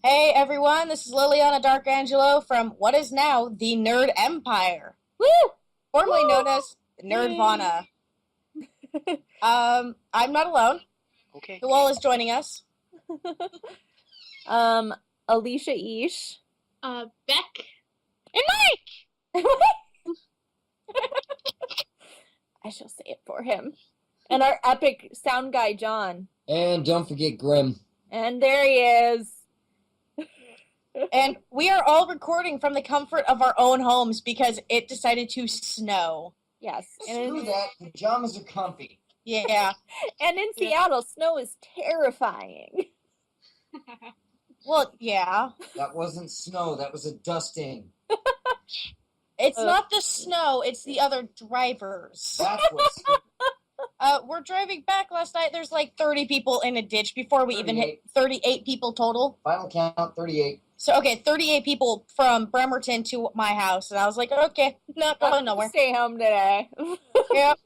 Hey everyone, this is Liliana Darkangelo from what is now the Nerd Empire. Woo! Formerly known as Nerdvana. I'm not alone. Okay. Who all is joining us? Alicia Ish. Beck. And Mike! I shall say it for him. And our epic sound guy, John. And don't forget Grim. And there he is. And we are all recording from the comfort of our own homes because it decided to snow. Yes. Screw that. Pajamas are comfy. Yeah. And in Seattle, snow is terrifying. Well, yeah. That wasn't snow. That was a dusting. It's not the snow, it's the other drivers. That's what's We're driving back last night. There's like 30 people in a ditch before we even hit 38. 38 people total. Final count, 38. So, okay, 38 people from Bremerton to my house. And I was like, okay, not going nowhere. Stay home today. Yep.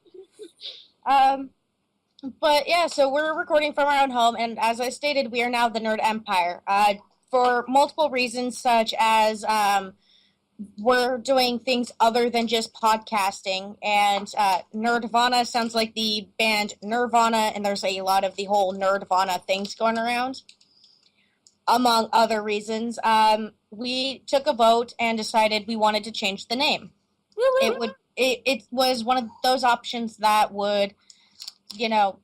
But yeah, so we're recording from our own home. And as I stated, we are now the Nerd Empire. For multiple reasons, such as we're doing things other than just podcasting. And Nerdvana sounds like the band Nirvana. And there's a lot of the whole Nerdvana things going around. Among other reasons, we took a vote and decided we wanted to change the name. It was one of those options that would,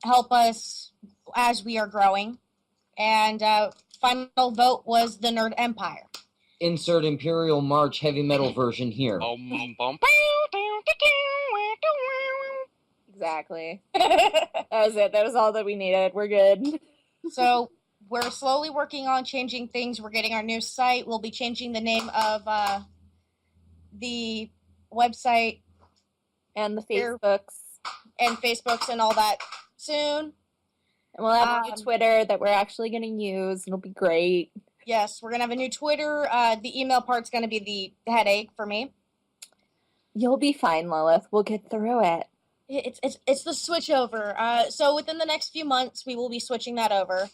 help us as we are growing. And final vote was the Nerd Empire. Insert Imperial March heavy metal version here. Exactly. That was it. That was all that we needed. We're good. So we're slowly working on changing things. We're getting our new site. We'll be changing the name of the website And the Facebooks. and Facebooks and all that soon. And we'll have a new Twitter that we're actually going to use. It'll be great. Yes, we're going to have a new Twitter. The email part's going to be the headache for me. You'll be fine, Lilith. We'll get through it. It's the switch over. So within the next few months, we will be switching that over.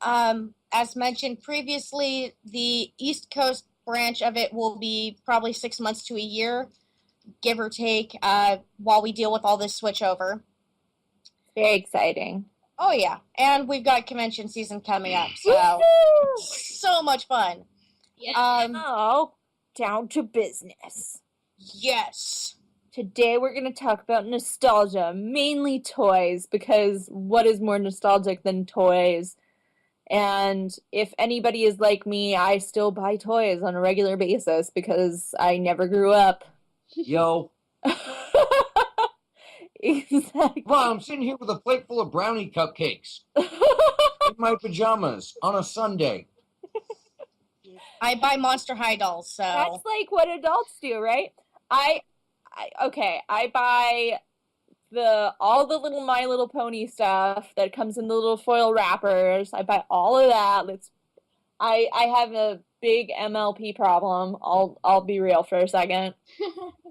As mentioned previously, the East Coast branch of it will be probably 6 months to a year, give or take, while we deal with all this switch over. Very exciting. Oh, yeah. And we've got convention season coming up, so so much fun. Yeah. Now, down to business. Yes. Today we're going to talk about nostalgia, mainly toys, because what is more nostalgic than toys? And if anybody is like me, I still buy toys on a regular basis because I never grew up. Yo. Exactly. Wow, I'm sitting here with a plate full of brownie cupcakes. In my pajamas on a Sunday. I buy Monster High dolls, so... That's like what adults do, right? I buy all the little My Little Pony stuff that comes in the little foil wrappers. I buy all of that. I have a big MLP problem. I'll be real for a second.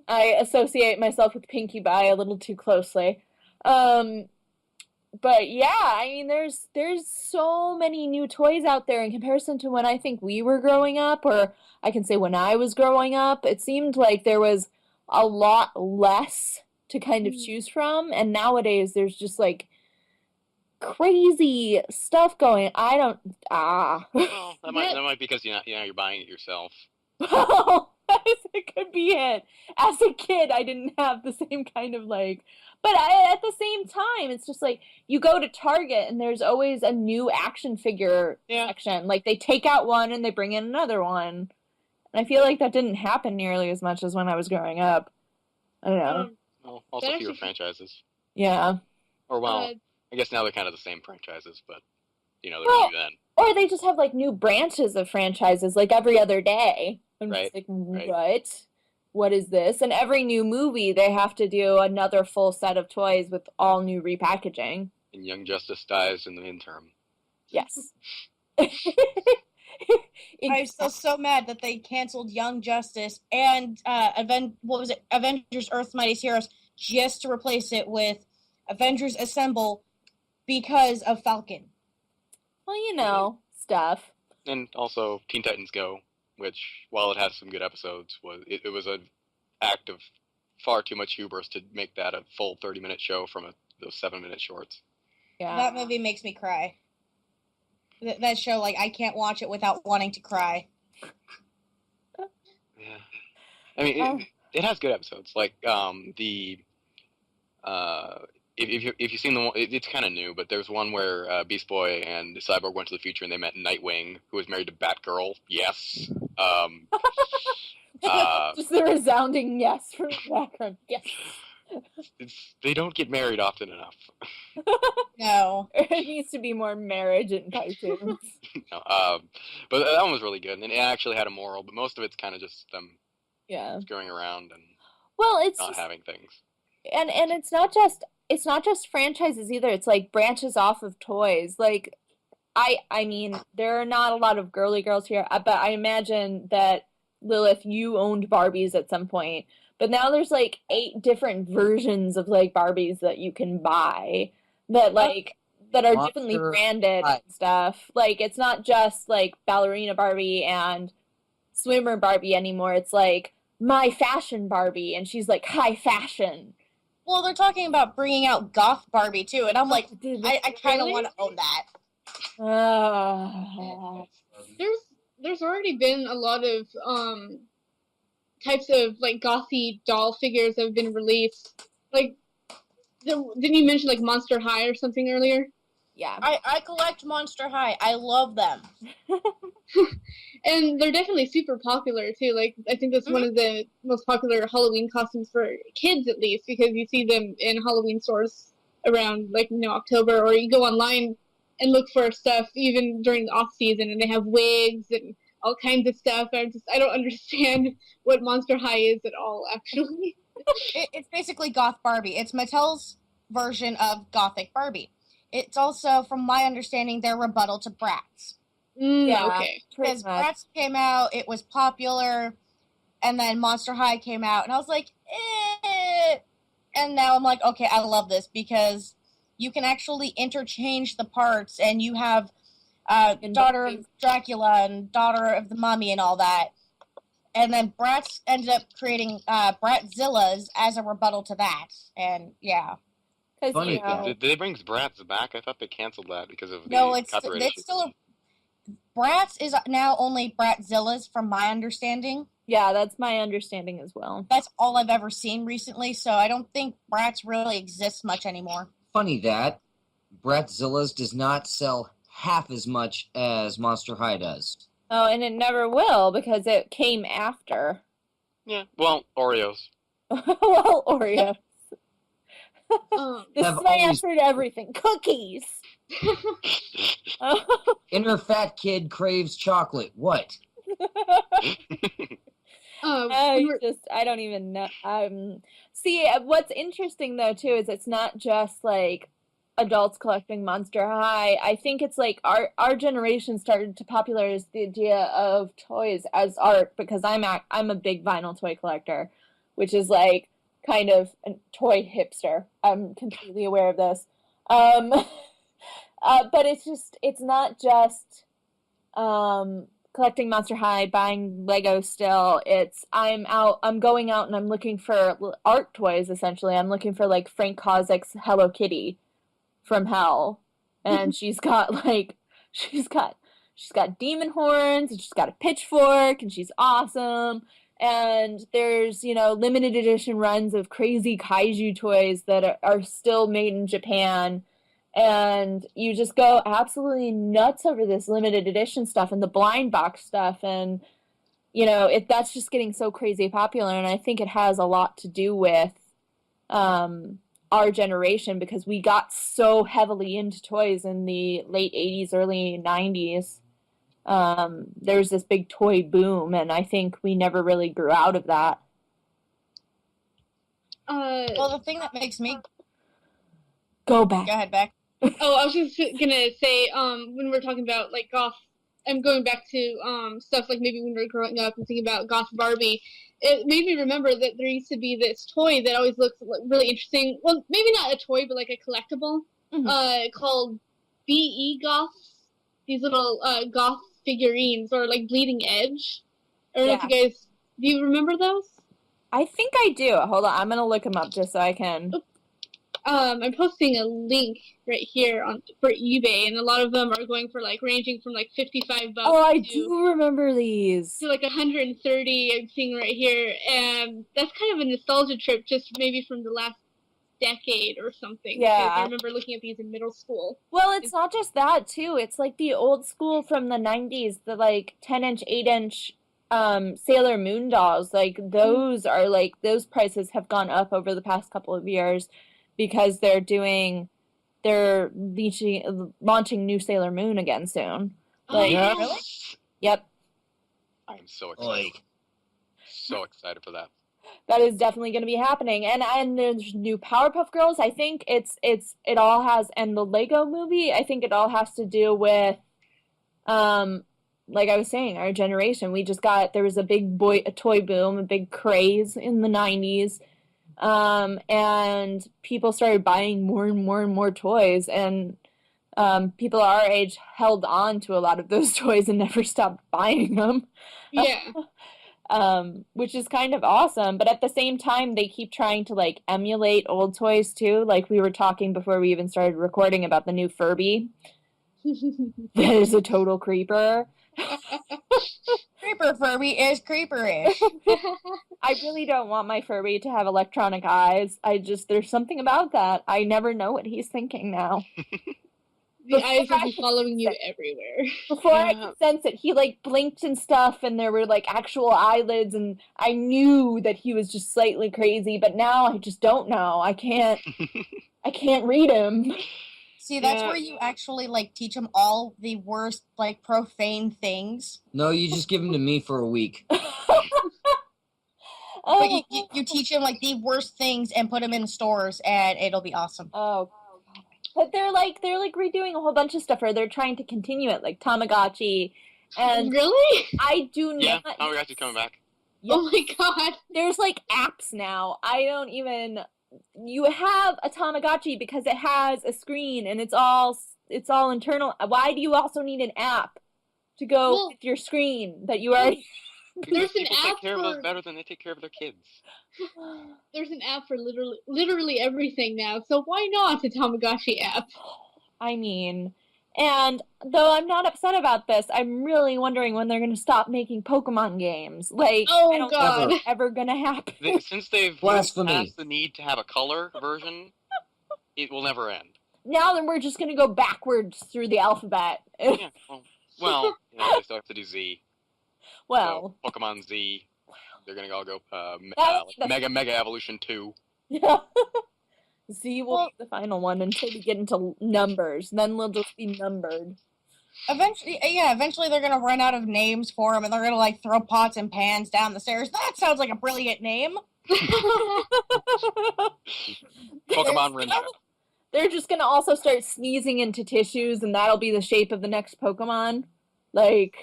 I associate myself with Pinkie Pie a little too closely. But yeah, I mean, there's so many new toys out there in comparison to when I think we were growing up, or I can say when I was growing up. It seemed like there was a lot less to kind of choose from, and nowadays there's just like crazy stuff going. Well, that might be because you're buying it yourself. Well, it could be it. As a kid, I didn't have the same kind of but at the same time, it's just like you go to Target and there's always a new action figure section. Like they take out one and they bring in another one. And I feel like that didn't happen nearly as much as when I was growing up. I don't know. Well, also fewer franchises. Yeah. Or I guess now they're kind of the same franchises, but they're new then. Or they just have new branches of franchises every other day. I'm right. just what? What is this? And every new movie, they have to do another full set of toys with all new repackaging. And Young Justice dies in the interim. Yes. I'm still so mad that they canceled Young Justice and Avengers Earth's Mightiest Heroes just to replace it with Avengers Assemble because of Falcon. Well, stuff. And also Teen Titans Go, which, while it has some good episodes, it was an act of far too much hubris to make that a full 30-minute show from those 7-minute shorts. Yeah. That movie makes me cry. That show, like, I can't watch it without wanting to cry. Yeah. I mean, it has good episodes. Like, if you've seen the one, it's kind of new, but there's one where Beast Boy and Cyborg went to the future and they met Nightwing, who was married to Batgirl. Yes. Just the resounding yes from the background. Yes. They don't get married often enough. No. It needs to be more marriage in cartoons. No, but that one was really good, and it actually had a moral. But most of it's kind of just them Yeah. screwing around and Well, it's not just, having things. and it's not just franchises either. It's like branches off of toys. Like I mean, there are not a lot of girly girls here, but I imagine that Lilith, you owned Barbies at some point. But now there's like 8 different versions of like Barbies that you can buy that that are differently Monster branded High. and stuff. Like it's not just like ballerina Barbie and swimmer Barbie anymore. It's like my fashion Barbie, and she's like high fashion. Well, they're talking about bringing out Goth Barbie, too, and I'm like, Dude, I kind of Really? want to own that. There's already been a lot of types of like gothy doll figures that have been released. Like, didn't you mention like Monster High or something earlier? yeah. I collect Monster High. I love them. And they're definitely super popular too. Like, I think that's one of the most popular Halloween costumes for kids, at least, because you see them in Halloween stores around like October, or you go online and look for stuff even during the off season, and they have wigs and all kinds of stuff. I don't understand what Monster High is at all, actually. It's basically Goth Barbie. It's Mattel's version of Gothic Barbie. It's also, from my understanding, their rebuttal to Bratz. Yeah. Okay. Pretty Because much. Bratz came out, it was popular, and then Monster High came out, and I was like, eh. And now I'm like, okay, I love this, because you can actually interchange the parts, and you have Daughter of Dracula and Daughter of the Mummy and all that. And then Bratz ended up creating Bratzillas as a rebuttal to that. And yeah. Funny Did they bring Bratz back? I thought they canceled that because of the No, it's copyright it's issue. still Bratz is now only Bratzillas from my understanding. Yeah, that's my understanding as well. That's all I've ever seen recently, so I don't think Bratz really exists much anymore. Funny that Bratzilla's does not sell half as much as Monster High does. Oh, and it never will because it came after. Yeah, well, Oreos. Well, Oreo. This Have is my always- answer to everything. Cookies. Inner fat kid craves chocolate. What? I don't even know. See, what's interesting though too is it's not just like adults collecting Monster High. I think it's like our generation started to popularize the idea of toys as art because I'm a big vinyl toy collector, which is like kind of a toy hipster. I'm completely aware of this. But it's not just collecting Monster High, buying Lego still. I'm going out and I'm looking for art toys essentially. I'm looking for like Frank Kozak's Hello Kitty from Hell. And she's got demon horns and she's got a pitchfork and she's awesome. And there's, limited edition runs of crazy kaiju toys that are still made in Japan. And you just go absolutely nuts over this limited edition stuff and the blind box stuff. And, that's just getting so crazy popular. And I think it has a lot to do with our generation because we got so heavily into toys in the late 80s, early 90s. There was this big toy boom, and I think we never really grew out of that. Well, the thing that makes me Go back. go ahead, Beck. Oh, I was just gonna say, when we're talking about like goth, I'm going back to stuff like maybe when we were growing up and thinking about goth Barbie. It made me remember that there used to be this toy that always looks really interesting. Well, maybe not a toy, but like a collectible, called BE Goths. These little goth figurines or like Bleeding Edge. I don't know if you guys do you remember those? I think I do. Hold on, I'm gonna look them up just so I can. I'm posting a link right here for eBay, and a lot of them are going for like ranging from like $55 Oh, I do remember these. to like 130. I'm seeing right here, and that's kind of a nostalgia trip, just maybe from the last decade or something. Yeah. Because I remember looking at these in middle school. Well, it's not just that too. It's like the old school from the 90s, the like 10-inch, 8-inch Sailor Moon dolls. Like those are like those prices have gone up over the past couple of years because they're launching new Sailor Moon again soon. Like, yeah. Really? Yep. I'm so excited. So excited for that. That is definitely going to be happening, and there's new Powerpuff Girls. I think it all has, and the Lego Movie. I think it all has to do with, like I was saying, our generation. There was a big toy boom, a big craze in the 90s, and people started buying more and more and more toys, and people our age held on to a lot of those toys and never stopped buying them. Yeah. Which is kind of awesome, but at the same time they keep trying to like emulate old toys too. Like we were talking before we even started recording about the new Furby. That is a total creeper. Creeper Furby is creeperish. I really don't want my Furby to have electronic eyes. There's something about that. I never know what he's thinking now. The eyes will be following you everywhere. Before I could sense it, he like blinked and stuff, and there were like actual eyelids, and I knew that he was just slightly crazy. But now I just don't know. I can't read him. See, that's where you actually like teach them all the worst like profane things. No, you just give them to me for a week. But you teach them like the worst things and put them in stores, and it'll be awesome. Oh. But they're like redoing a whole bunch of stuff, or they're trying to continue it, like Tamagotchi. And really? I do not. Yeah, Tamagotchi's coming back. Yep. Oh my god. There's like apps now. You have a Tamagotchi because it has a screen and it's all internal. Why do you also need an app to go with your screen that you already? There's an People app take care of those for better than they take care of their kids. there's an app for literally everything now. So why not a Tamagotchi app? I mean, and though I'm not upset about this, I'm really wondering when they're going to stop making Pokemon games. Like, Oh, I don't God. know if it's ever going to happen. Since they've moved Blasphemy. past the need to have a color version, it will never end. Now then we're just going to go backwards through the alphabet. Yeah, well, they still have to do Z. Well, So, Pokemon Z. They're gonna all go Mega Evolution 2. yeah. Z will be the final one until we get into numbers. Then they'll just be numbered. Eventually they're gonna run out of names for them, and they're gonna like throw pots and pans down the stairs. That sounds like a brilliant name. Pokemon Rinja. They're just gonna also start sneezing into tissues, and that'll be the shape of the next Pokemon. Like,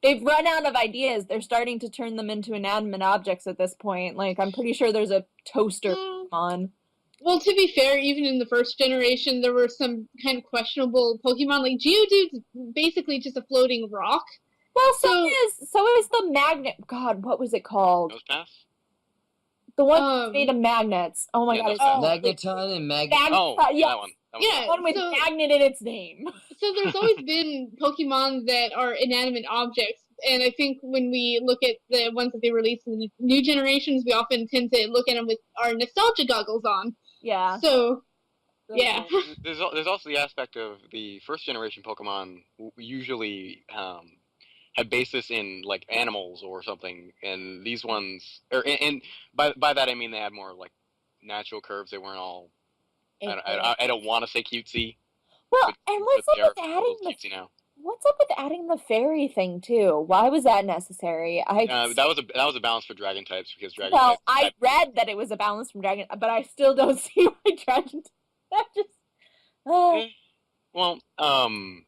they've run out of ideas. They're starting to turn them into inanimate objects at this point. Like, I'm pretty sure there's a toaster on. Well, to be fair, even in the first generation, there were some kind of questionable Pokemon. Like Geodude's basically just a floating rock. Well, so is the magnet. God, what was it called? Nosepass? The one that's made of magnets. Oh my god! Magneton and Oh, yeah. that one. Yeah, One with magnet in its name. So there's always been Pokemon that are inanimate objects, and I think when we look at the ones that they release in the new generations, we often tend to look at them with our nostalgia goggles on. Yeah. So, yeah. There's also the aspect of the first generation Pokemon usually had basis in like animals or something, and these ones, and by that I mean they had more like natural curves. They weren't all. I don't want to say cutesy. Well, and what's up with adding the fairy thing too? Why was that necessary? That was a balance for dragon types because dragon. Well, types I read that it was a balance from dragon, but I still don't see why dragon. That just. Well,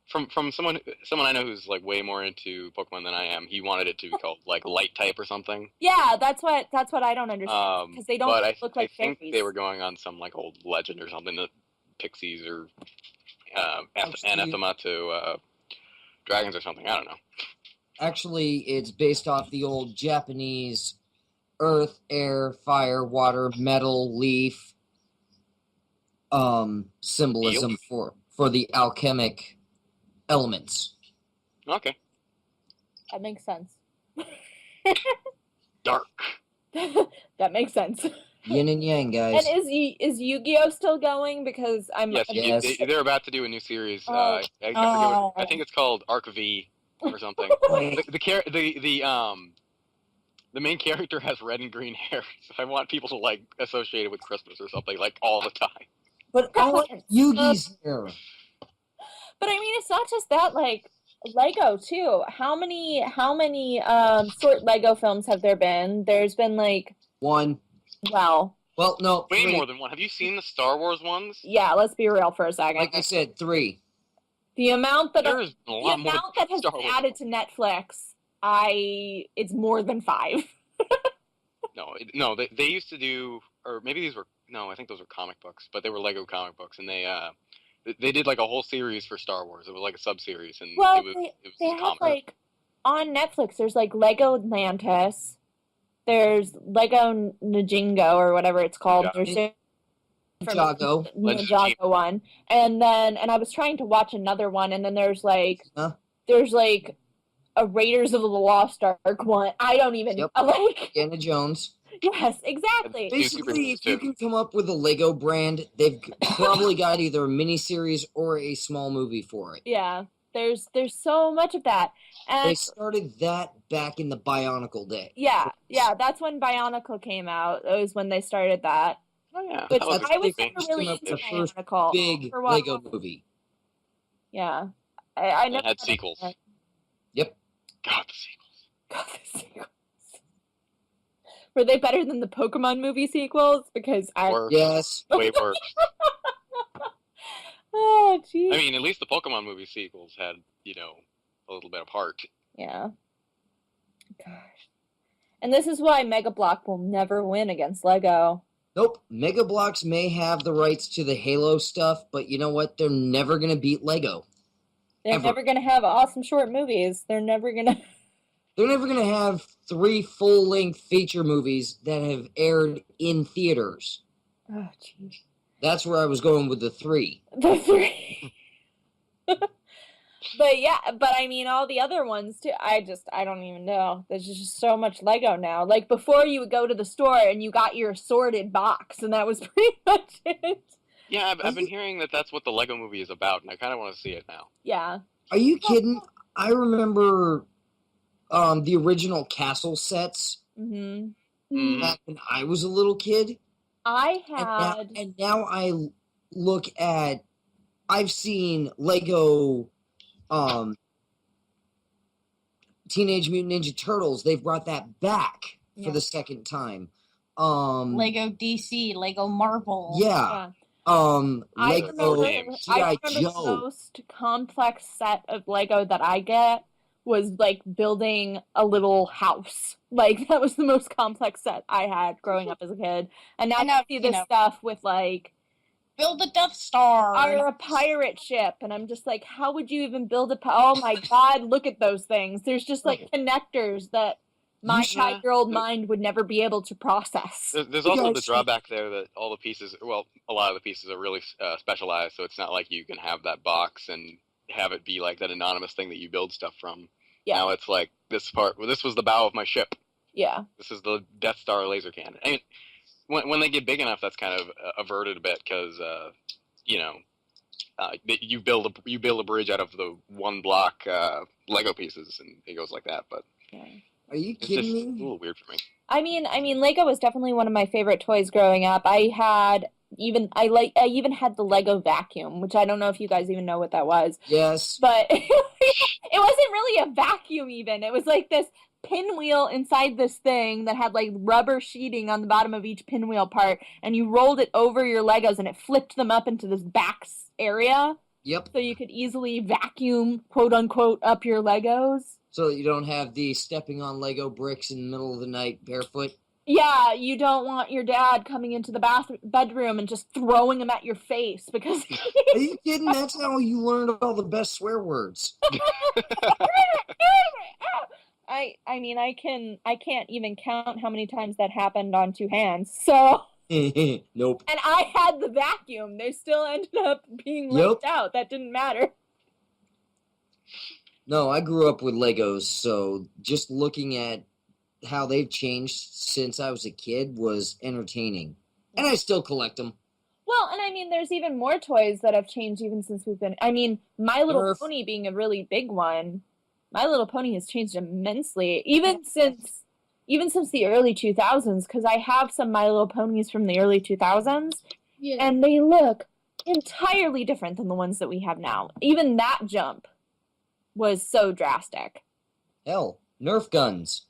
from someone I know who's like way more into Pokemon than I am, he wanted it to be called like light type or something. Yeah, that's what I don't understand because they don't look like I think fairies. they were going on some like old legend or something that pixies or anathema to dragons or something. I don't know. Actually, it's based off the old Japanese earth, air, fire, water, metal, leaf symbolism for the alchemic elements. Okay. That makes sense. Dark. That makes sense. Yin and yang, guys. And is Yu-Gi-Oh still going? Because I'm Yes, they're about to do a new series. Oh. I forget I think it's called Arc V or something. The main character has red and green hair, so I want people to like associate it with Christmas or something like all the time. But I like Yugi's hair. But I mean, it's not just that. Like Lego too. How many short Lego films have there been? There's been like One. well, no, Way three. more than one. Have you seen the Star Wars ones? yeah. Let's be real for a second. Like I said, 3. The amount that There's a lot more has Star been Wars. added to Netflix, it's more than 5. No, they used to do, or maybe these were, no, I think those were comic books, but they were Lego comic books, and they did like a whole series for Star Wars. It was like a sub-series, and Well, it was they a have comic. like on Netflix. There's like Lego Atlantis. There's Lego Ninjago or whatever it's called. Yeah. There's Ninjago. Ninjago one, and I was trying to watch another one, and then there's like a Raiders of the Lost Ark one. I don't even Yep. like. Indiana Jones. Yes, exactly. Basically, if you can come up with a Lego brand, they've probably got either a miniseries or a small movie for it. Yeah, there's so much of that, and They started that back in the Bionicle day. yeah, that's when Bionicle came out. It was when they started that. Oh yeah, Which that was I was a never really Came up into with the first Bionicle. Big for a while. Lego movie. Yeah, I And never it had sequels. Yep. God, the sequels. God, the sequels. Were they better than the Pokemon movie sequels? Because Worse. Yes. Way worse. oh jeez. I mean, at least the Pokemon movie sequels had, a little bit of heart. Yeah. Gosh. And this is why Mega Block will never win against Lego. Nope. Mega Bloks may have the rights to the Halo stuff, but you know what? They're never going to beat Lego. They're Ever. never gonna have awesome short movies. They're never gonna. They're never going to have 3 full-length feature movies that have aired in theaters. Oh jeez. That's where I was going with the 3. The 3. But yeah, I mean all the other ones too. I don't even know. There's just so much Lego now. Like before, you would go to the store and you got your assorted box, and that was pretty much it. Yeah, I've been hearing that that's what the Lego movie is about, and I kind of want to see it now. Yeah. Are you kidding? I remember the original castle sets Mm-hmm. back when I was a little kid. I had. And now I look at... I've seen Lego... Teenage Mutant Ninja Turtles. They've brought that back for the second time. Lego DC, Lego Marvel. Yeah. I Lego remember G.I. the Joe. most complex set of Lego that I get was like building a little house. Like that was the most complex set I had growing up as a kid. And now I see this stuff with like build a Death Star or a pirate ship, and I'm just like, how would you even build oh my god, look at those things. There's just like connectors that my 5-year-old mind would never be able to process. There's also the drawback there that all the pieces, well, a lot of the pieces are really specialized, so it's not like you can have that box and have it be like that anonymous thing that you build stuff from. Yeah. Now it's like this was the bow of my ship. Yeah. This is the Death Star laser cannon. I mean, when they get big enough, that's kind of averted a bit because, you build a bridge out of the one block Lego pieces, and it goes like that. But Are you it's kidding just me? a little weird for me. I mean, Lego was definitely one of my favorite toys growing up. I even had the Lego vacuum, which I don't know if you guys even know what that was. Yes. But it wasn't really a vacuum even. It was like this pinwheel inside this thing that had like rubber sheeting on the bottom of each pinwheel part, and you rolled it over your Legos and it flipped them up into this back area. Yep. So you could easily vacuum, quote unquote, up your Legos. So you don't have the stepping on Lego bricks in the middle of the night barefoot. Yeah, you don't want your dad coming into the bedroom and just throwing them at your face because Are you kidding? That's how you learned all the best swear words. I mean I can't even count how many times that happened on two hands. So Nope. and I had the vacuum. They still ended up being Yep. left out. That didn't matter. No, I grew up with Legos, so just looking at how they've changed since I was a kid was entertaining. And I still collect them. Well, and I mean, there's even more toys that have changed even since we've been. I mean, My Little Nerf. Pony being a really big one. My Little Pony has changed immensely, even since the early 2000s. Because I have some My Little Ponies from the early 2000s, Yeah. and they look entirely different than the ones that we have now. Even that jump was so drastic. Hell, Nerf guns.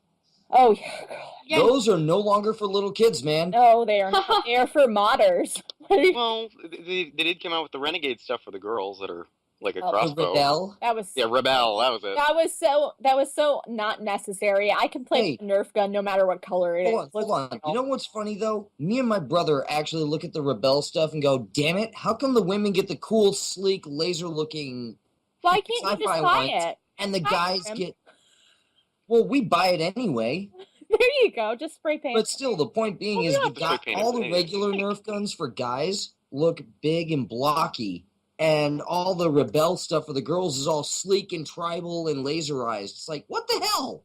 Oh yeah, Yeah. Those are no longer for little kids, man. no, they are not. They are for modders. Well, they did come out with the Renegade stuff for the girls that are like a Oh, the The crossbow. Rebel. That was Yeah, Rebel. That was it. that was so not necessary. I can play Hey. with a Nerf gun no matter what color it is. Hold on. You know what's funny, though? Me and my brother actually look at the Rebel stuff and go, damn it, how come the women get the cool, sleek, laser-looking, Why can't you just sci-fi buy ones, it? and the Buy guys them. get... Well, we buy it anyway. There you go. Just spray paint. But still, the point being Well, is we don't the have to spray guy, paint all the everything. regular Nerf guns for guys look big and blocky, and all the Rebel stuff for the girls is all sleek and tribal and laserized. It's like, what the hell?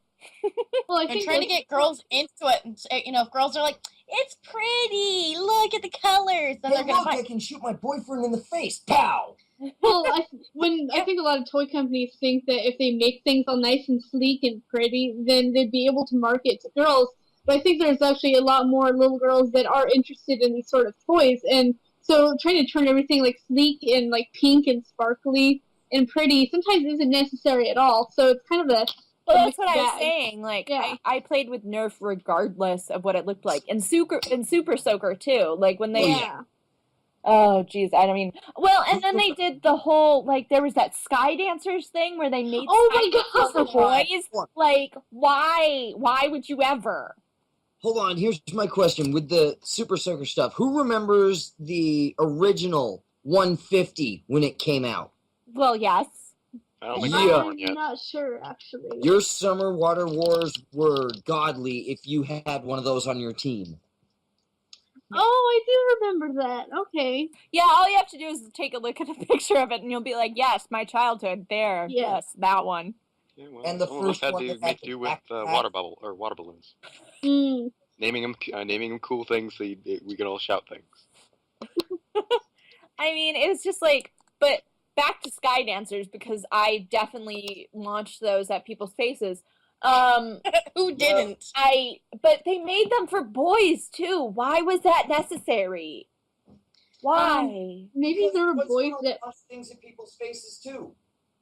Well, I I'm think trying to get girls into it. And say, if girls are like, it's pretty, look at the colors, then Hey, they're gonna look, buy. I can shoot my boyfriend in the face. Pow! Well, I think a lot of toy companies think that if they make things all nice and sleek and pretty, then they'd be able to market to girls. But I think there's actually a lot more little girls that are interested in these sort of toys, and so trying to turn everything like sleek and like pink and sparkly and pretty sometimes isn't necessary at all. So it's kind of a Well, that's mixed what I was bag. saying. Like, Yeah. I played with Nerf regardless of what it looked like, and Super Soaker too. Like when they, Yeah. oh geez, I don't mean. Well, and then they did the whole like there was that Sky Dancers thing where they made Oh Sky my Dancers for God. boys. Like, why would you ever? Hold on, here's my question. With the Super Soaker stuff, who remembers the original 150 when it came out? Well, yes. I don't think Yeah. I was born yet. I'm not sure actually. Your Summer Water Wars were godly if you had one of those on your team. Oh, I do remember that. Okay. Yeah, all you have to do is take a look at a picture of it, and you'll be like, "Yes, my childhood. There, Yeah. yes, that one." Yeah, well, And the some of us first had one to that make had do the with backpack. water balloons, Mm. naming them cool things so we could all shout things. I mean, it was just like, but back to Sky Dancers because I definitely launched those at people's faces. Who didn't? But they made them for boys too. Why was that necessary? Why? Maybe there were What's boys wrong that. with things in people's faces too.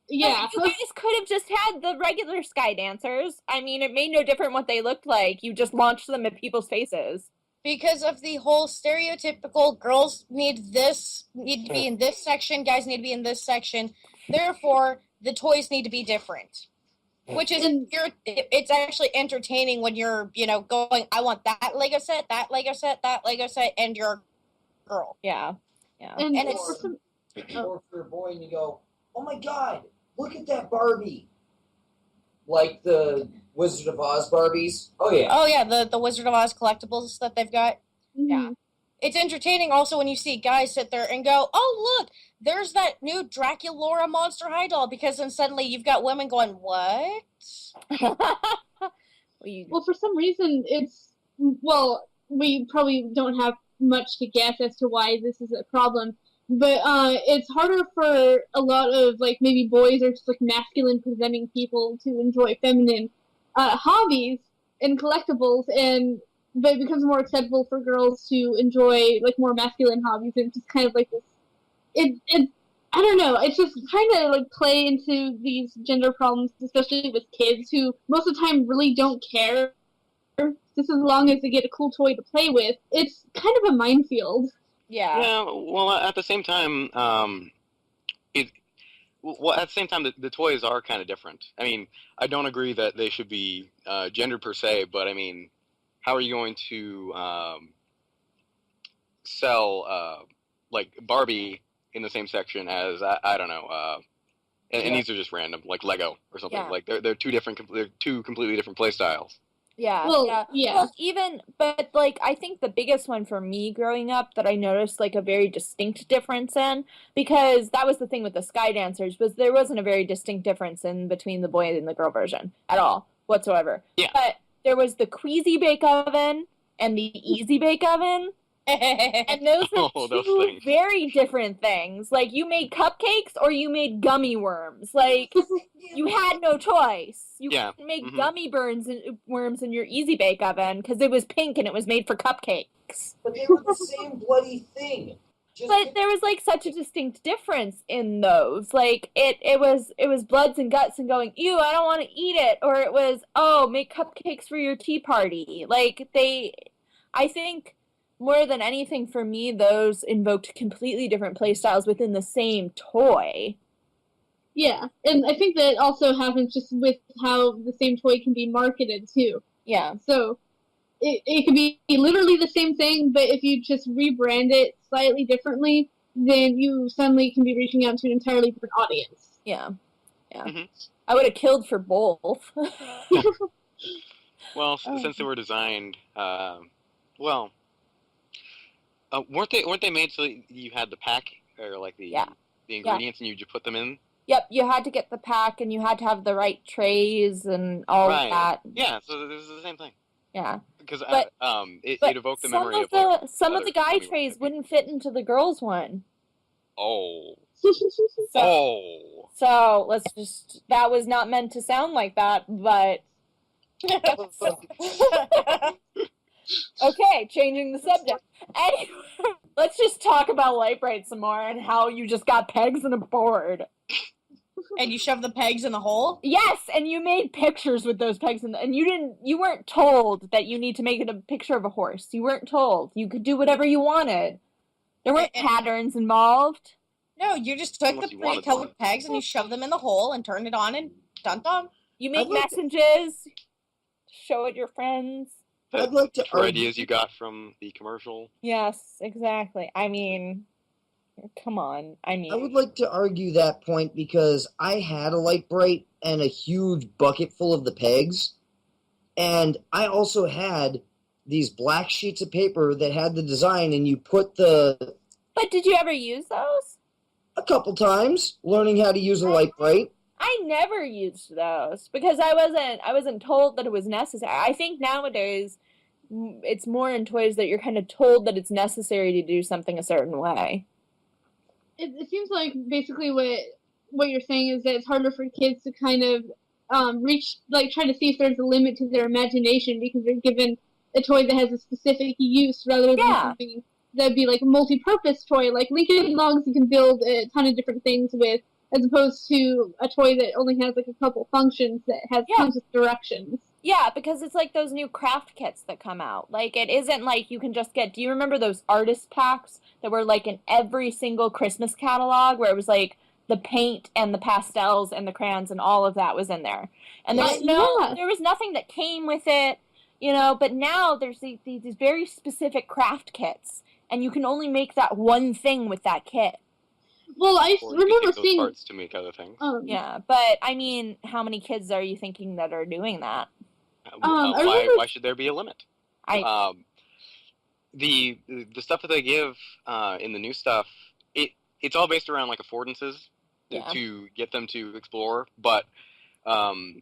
Yeah. You guys could have just had the regular Sky Dancers. I mean, it made no difference what they looked like. You just launched them at people's faces. Because of the whole stereotypical girls need to be in this section, guys need to be in this section. Therefore, the toys need to be different. Which is it's actually entertaining when you're, going, I want that Lego set, that Lego set, that Lego set, and you're a girl. Yeah. And And for it's some, Or for a boy and you go, oh my god, look at that Barbie. Like the Wizard of Oz Barbies. Oh yeah. the Wizard of Oz collectibles that they've got. Yeah. It's entertaining also when you see guys sit there and go, oh, look, there's that new Draculaura Monster High doll, because then suddenly you've got women going, what? well, for some reason, we probably don't have much to guess as to why this is a problem, but it's harder for a lot of, like, maybe boys or just, like, masculine presenting people to enjoy feminine hobbies and collectibles, but it becomes more acceptable for girls to enjoy, like, more masculine hobbies, and just kind of like this, I don't know, it's just trying to, like, play into these gender problems, especially with kids who most of the time really don't care, just as long as they get a cool toy to play with. It's kind of a minefield. Yeah. Yeah. Well, at the same time, the toys are kind of different. I mean, I don't agree that they should be gendered per se, but I mean, how are you going to sell like Barbie in the same section as I don't know, and these are just random, like Lego or something. Yeah. Like they're two completely different play styles. Yeah, Well, yeah. yeah. Well, but like, I think the biggest one for me growing up that I noticed like a very distinct difference in, because that was the thing with the Sky Dancers, was there wasn't a very distinct difference in between the boy and the girl version at all, whatsoever. Yeah. But there was the Queasy Bake Oven and the Easy Bake Oven, and those were Oh, those two things. very different things. Like, you made cupcakes or you made gummy worms. Like, you had no choice. You Yeah. couldn't make Mhm. gummy worms in your Easy Bake Oven because it was pink and it was made for cupcakes. But they were the same bloody thing. Just But there was like such a distinct difference in those. Like, it was bloods and guts and going, ew, I don't want to eat it, or it was, oh, make cupcakes for your tea party. Like, I think more than anything for me, those invoked completely different play styles within the same toy. Yeah, and I think that also happens just with how the same toy can be marketed too. Yeah. So it could be literally the same thing, but if you just rebrand it slightly differently, then you suddenly can be reaching out to an entirely different audience. Yeah. Yeah. Mhm. I would have killed for both. Well, Oh. since they were designed, well, weren't they made so that you had the pack or like the Yeah. the ingredients and you just put them in? Yep, you had to get the pack and you had to have the right trays and all Right. of that. Yeah, so this is the same thing. Yeah. Because But- it But evoked the some memory of of like, the some of other the guy gummy trays worms. wouldn't fit into the girls one. Oh. So, Oh. so let's just, that was not meant to sound like that, but okay, changing the subject. Anyway, let's just talk about Light Bright some more and how you just got pegs and a board. And you shove the pegs in the hole? Yes, and you made pictures with those pegs, and you weren't told that you need to make it a picture of a horse. You weren't told. You could do whatever you wanted. There weren't And- patterns involved. No, you just took Unless the you wanted pretty colored to. pegs and you shoved them in the hole and turned it on and dun. You made I'd like to- messages. Show it your friends. I'd like to For argue- ideas you got from the commercial. Yes, exactly. I mean, come on. I mean, I would like to argue that point because I had a light bright and a huge bucket full of the pegs, and I also had these black sheets of paper that had the design, and you put the but did you ever use those? a couple times learning how to use a light bright. I never used those because I wasn't told that it was necessary. I think nowadays it's more in toys that you're kind of told that it's necessary to do something a certain way. It seems like basically what you're saying is that it's harder for kids to kind of reach, like, try to see if there's a limit to their imagination because they're given a toy that has a specific use rather than Yeah. something that'd be like a multi-purpose toy, like Lincoln Logs you can build a ton of different things with, as opposed to a toy that only has like a couple functions that has Yeah. tons of directions. Yeah, because it's like those new craft kits that come out. Like, it isn't like you can just get, do you remember those artist packs that were like in every single Christmas catalog where it was like the paint and the pastels and the crayons and all of that was in there? And Yes. there was nothing that came with it, but now there's these very specific craft kits and you can only make that one thing with that kit. Well, I Or you could remember take those seeing. parts to make other things. Yeah, but I mean, how many kids are you thinking that are doing that? I Why remember- why should there be a limit? I The stuff that they give in the new stuff, it's all based around like affordances Yeah. to get them to explore. But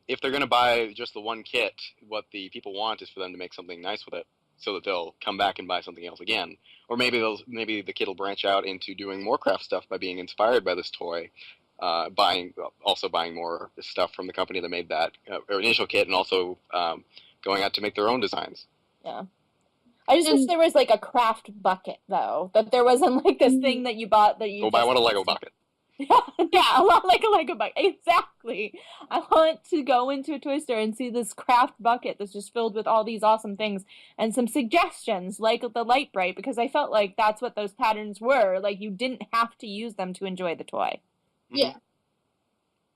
if they're going to buy just the one kit, what the people want is for them to make something nice with it, so that they'll come back and buy something else again. Or maybe the kid will branch out into doing more craft stuff by being inspired by this toy, buying more stuff from the company that made that or initial kit, and also going out to make their own designs. I just wish And- there was like a craft bucket though. That there wasn't like this thing that you bought that you Go buy just one a Lego bucket. Yeah, a lot like a Lego bucket. Exactly. I want to go into a toy store and see this craft bucket that's just filled with all these awesome things and some suggestions like the Light Bright, because I felt like that's what those patterns were. Like, you didn't have to use them to enjoy the toy. Yeah.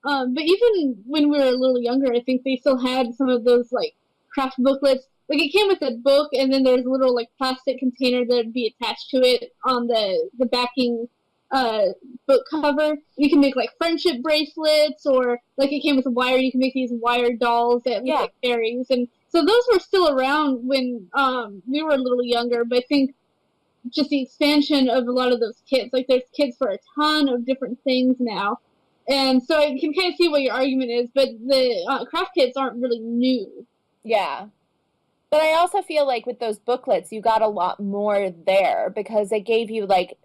But even when we were a little younger, I think they still had some of those like craft booklets like it came with a book, and then there's a little like plastic container that would be attached to it on the backing book cover. You can make like friendship bracelets, or like it came with a wire. You can make these wire dolls that look like fairies, and so those were still around when we were a little younger. But I think just the expansion of a lot of those kits, like there's kits for a ton of different things now, and so I can kind of see what your argument is. But the craft kits aren't really new. Yeah. But I also feel like with those booklets, you got a lot more there because it gave you like,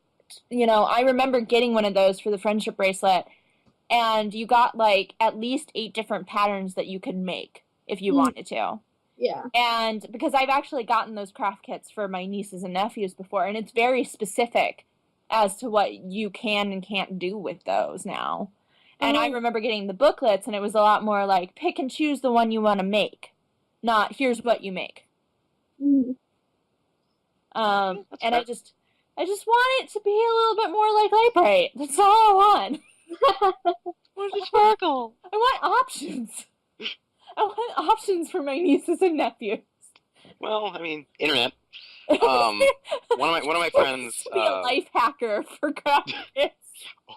you know, I remember getting one of those for the friendship bracelet, and you got like at least 8 different patterns that you could make if you wanted to. Yeah. And because I've actually gotten those craft kits for my nieces and nephews before, and it's very specific as to what you can and can't do with those now. And I remember getting the booklets, and it was a lot more like pick and choose the one you want to make. Not here's what you make. Mm-hmm. And I just want it to be a little bit more like Light Bright. That's all I want. Where's the sparkle? I want options. I want options for my nieces and nephews. Well, I mean, internet. One of my friends. Be a life hacker for craft kits.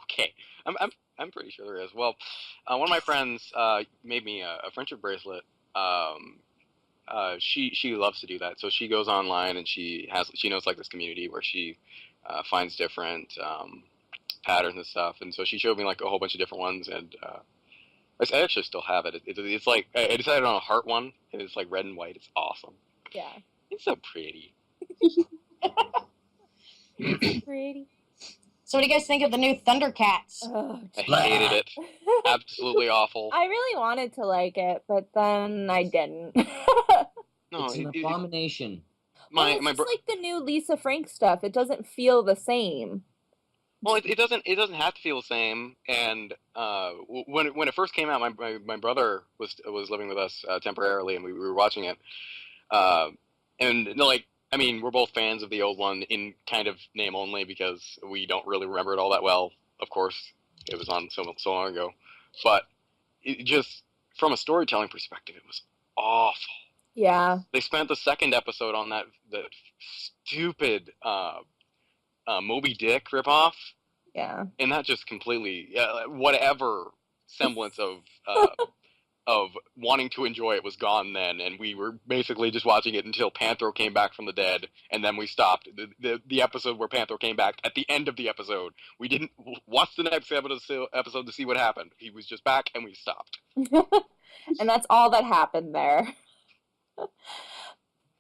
Okay, I'm pretty sure there is. Well, one of my friends made me a friendship bracelet. She loves to do that, so she goes online and she knows like this community where she finds different patterns and stuff, and so she showed me like a whole bunch of different ones, and I actually still have it. It's like I decided on a heart one, and it's like red and white. It's awesome. Yeah, it's so pretty. Pretty. So what do you guys think of the new Thundercats? Oh, I hated it. Absolutely awful. I really wanted to like it, but then I didn't. No, it's an abomination. It's just like the new Lisa Frank stuff. It doesn't feel the same. Well, it doesn't have to feel the same. And when it first came out, my brother was living with us temporarily, and we were watching it. And like, I mean, we're both fans of the old one in kind of name only because we don't really remember it all that well. Of course, it was on so long ago, but it just from a storytelling perspective, it was awful. Yeah. They spent the second episode on that stupid Moby Dick ripoff. Yeah. And that just completely whatever semblance of wanting to enjoy it was gone then, and we were basically just watching it until Panthro came back from the dead, and then we stopped. The episode where Panthro came back, at the end of the episode, we didn't watch the next episode to see what happened. He was just back, and we stopped. And that's all that happened there.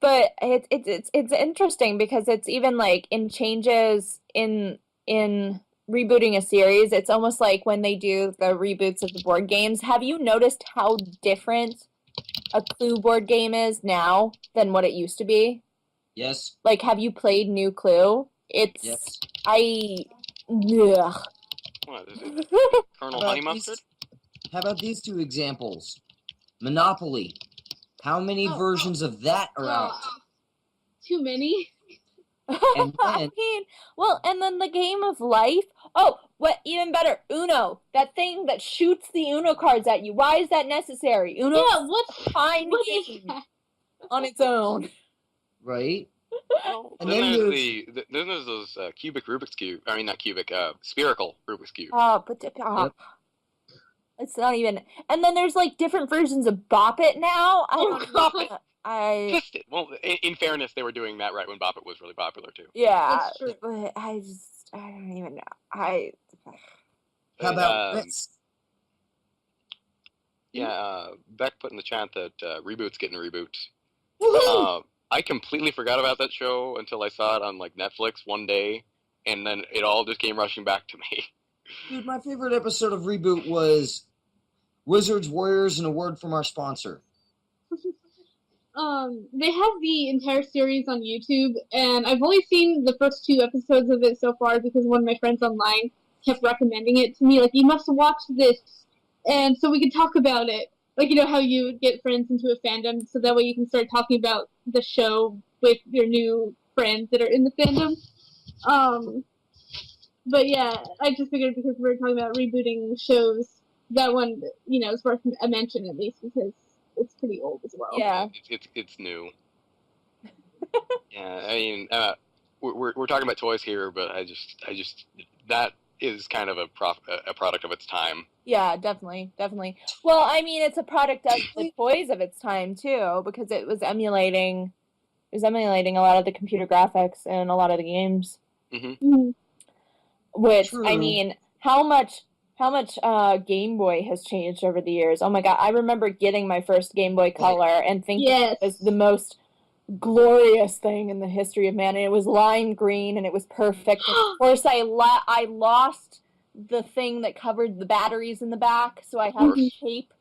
But it's interesting because it's even like in changes in rebooting a series, it's almost like when they do the reboots of the board games. Have you noticed how different a Clue board game is now than what it used to be? Yes. Like, have you played New Clue? It's yes. What is it? Colonel Honey Mustard? How about these two examples? Monopoly. How many versions of that are out? Too many. And then, I mean, well, and then the game of life. Oh, what even better? Uno, that thing that shoots the Uno cards at you. Why is that necessary? Uno, Yeah, what's fine what game is that? on its own. right? And then there's those cubic Rubik's Cube. I mean, not cubic, spherical Rubik's Cube. Oh, but it's not even. And then there's like different versions of Bop It now. I don't know. Kissed it. Well, in fairness, they were doing that right when Bop It was really popular too. Yeah, That's true. but I don't even know. How about this? Yeah, Beck put in the chat that Reboot's getting a reboot. Woohoo! I completely forgot about that show until I saw it on like Netflix one day, and then it all just came rushing back to me. Dude, my favorite episode of Reboot was Wizards, Warriors, and a word from our sponsor. They have the entire series on YouTube, and I've only seen the first 2 episodes of it so far because one of my friends online kept recommending it to me. Like, you must watch this, and so we could talk about it. Like, you know how you get friends into a fandom, so that way you can start talking about the show with your new friends that are in the fandom. But yeah, I just figured because we were talking about rebooting shows, that one, you know, is worth a mention at least because it's pretty old as well. Yeah. It's new. Yeah, I mean, we're talking about toys here, but I just that is kind of a product of its time. Yeah, definitely, definitely. Well, I mean, it's a product of the toys of its time too, because it was emulating a lot of the computer graphics and a lot of the games. Hmm. Which, I True. mean, how much Game Boy has changed over the years. Oh my God, I remember getting my first Game Boy Color and thinking Yes. it was the most glorious thing in the history of man, and it was lime green and it was perfect. And of course, I lost the thing that covered the batteries in the back, so I had to tape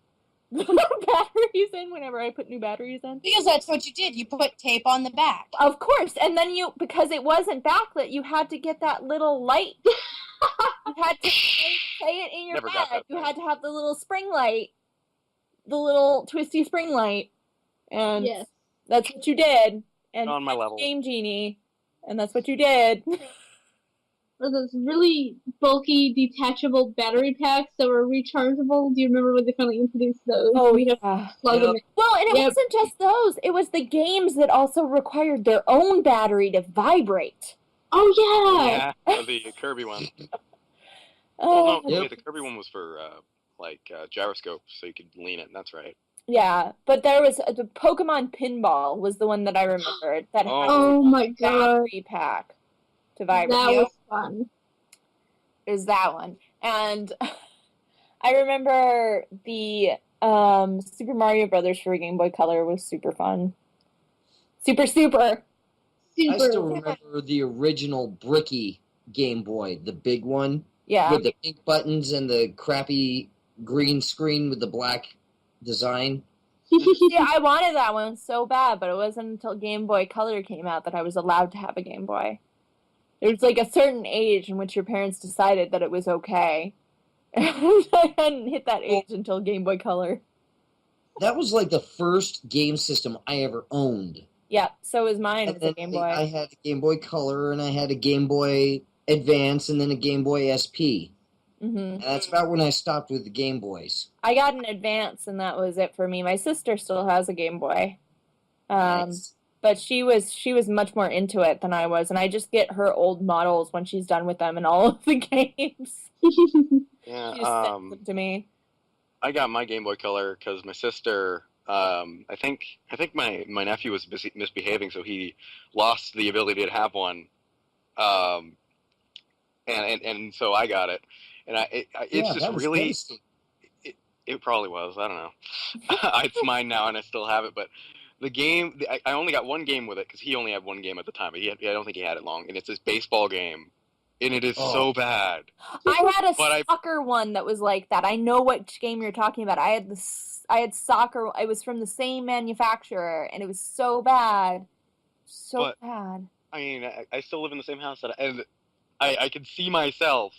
the batteries in whenever I put new batteries in. Because that's what you did. You put tape on the back. Of course, and then because it wasn't backlit, you had to get that little light. You had to play it in your Never got bed. that You thing. had to have the little spring light, the little twisty spring light, and Yes. that's what you did. And On my you had level. Game Genie, and that's what you did. Or those really bulky detachable battery packs that were rechargeable. Do you remember when they finally introduced those? Oh, You have to yeah. plug them in. Well, and it Yep. wasn't just those. It was the games that also required their own battery to vibrate. Oh yeah. Yeah, the Kirby one. Oh, No, Yep. wait, the Kirby one was for gyroscope, so you could lean it. That's right. yeah. But there was the Pokemon Pinball was the one that I remembered that had Oh, Oh my a god. battery pack to vibrate. That Yep. was fun. Is that one. And I remember the Super Mario Brothers for Game Boy Color was super fun. Super. I Super. still remember the original bricky Game Boy, the big one Yeah. with the pink buttons and the crappy green screen with the black design. See, I wanted that one so bad, but it wasn't until Game Boy Color came out that I was allowed to have a Game Boy. There was like a certain age in which your parents decided that it was okay. I hadn't hit that age until Game Boy Color. That was like the first game system I ever owned. Yeah, so was mine. It And was a then Game Boy. I had a Game Boy Color, and I had a Game Boy Advance, and then a Game Boy SP. hmm And that's about when I stopped with the Game Boys. I got an Advance, and that was it for me. My sister still has a Game Boy. Nice. But she was much more into it than I was, and I just get her old models when she's done with them in all of the games. yeah. She just sends them to me. I got my Game Boy Color because my sister. I think my nephew was misbehaving, so he lost the ability to have one. And so I got it, and it's Yeah, just that was really. devastating. It probably was. I don't know. It's mine now, and I still have it. But the game, I only got one game with it because he only had one game at the time. But I don't think he had it long. And it's this baseball game, and it is so bad. I had a But soccer one that was like that. I know which game you're talking about. I had soccer. It was from the same manufacturer, and it was so bad, But- bad. I mean, I still live in the same house, and I could see myself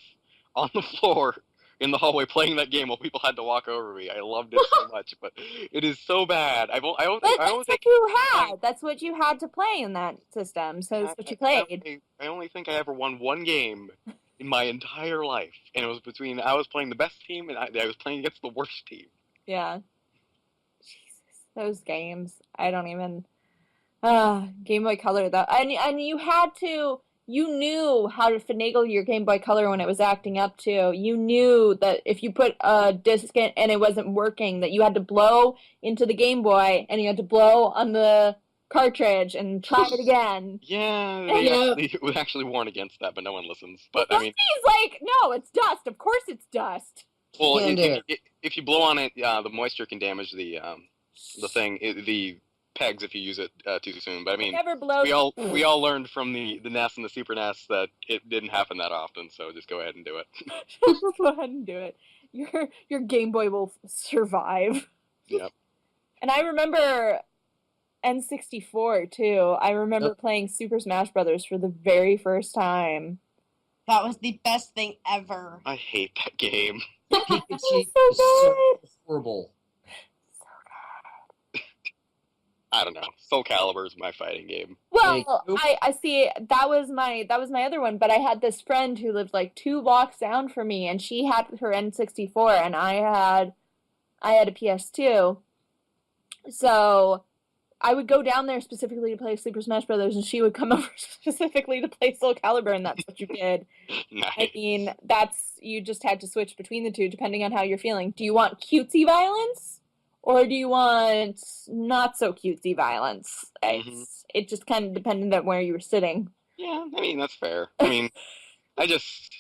on the floor in the hallway playing that game while people had to walk over me. I loved it so much, but it is so bad. I But don't that's think what you had. That's what you had to play in that system. So that's what you played. I only think I ever won one game in my entire life, and it was between I was playing the best team and I was playing against the worst team. Yeah. Jesus, those games. I don't even. Game Boy Color though, and you knew how to finagle your Game Boy Color when it was acting up too. You knew that if you put a disc in and it wasn't working, that you had to blow into the Game Boy and you had to blow on the cartridge and try it again. Yeah, Yeah. we actually warn against that, but no one listens. But I mean, He's like, no, it's dust. Of course, it's dust. well, And if you blow on it, the moisture can damage the thing, the pegs if you use it too soon. But I mean, Never blow. we all learned from the NES and the Super NES that it didn't happen that often. So just go ahead and do it. Just go ahead and do it. Your Game Boy will survive. Yep. And I remember N64 too. I remember playing Super Smash Brothers for the very first time. That was the best thing ever. I hate that game. Pikachu so is so good. horrible. I don't know. Soul Calibur is my fighting game. Well, Nope. I see that was my other one, but I had this friend who lived like 2 blocks down from me, and she had her N64 and I had a PS2. So I would go down there specifically to play Super Smash Brothers, and she would come over specifically to play Soul Calibur, and that's what you did. Nice. I mean, you just had to switch between the two depending on how you're feeling. Do you want cutesy violence, or do you want not so cutesy violence? It just kind of depended on where you were sitting. Yeah, I mean, that's fair. I mean, I just,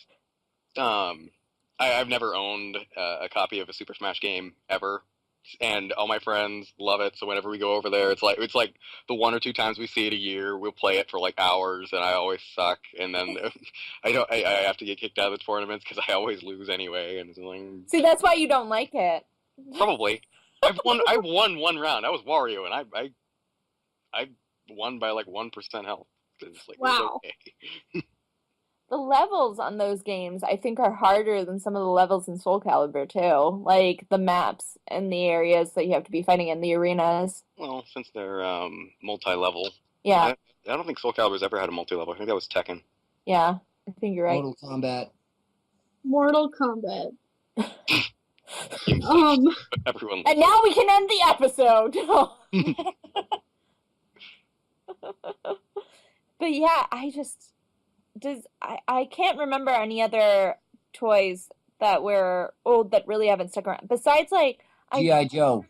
I've never owned a copy of a Super Smash game ever, and all my friends love it. So whenever we go over there, it's like the 1 or 2 times we see it a year, we'll play it for like hours, and I always suck. And then I have to get kicked out of the tournaments because I always lose anyway. And it's like, See, that's why you don't like it. probably. I've won 1 round. I was Wario, and I won by like 1% health. It's like, it was Wow. okay. The levels on those games, I think, are harder than some of the levels in Soul Calibur, too. Like, the maps and the areas that you have to be fighting in, the arenas. Well, since they're multi-level. Yeah. I don't think Soul Calibur's ever had a multi-level. I think that was Tekken. Yeah, I think you're right. Mortal Kombat. Mortal Kombat. Everyone And now we can end the episode! But yeah, I can't remember any other toys that were old that really haven't stuck around. Besides, like, G.I. Joe.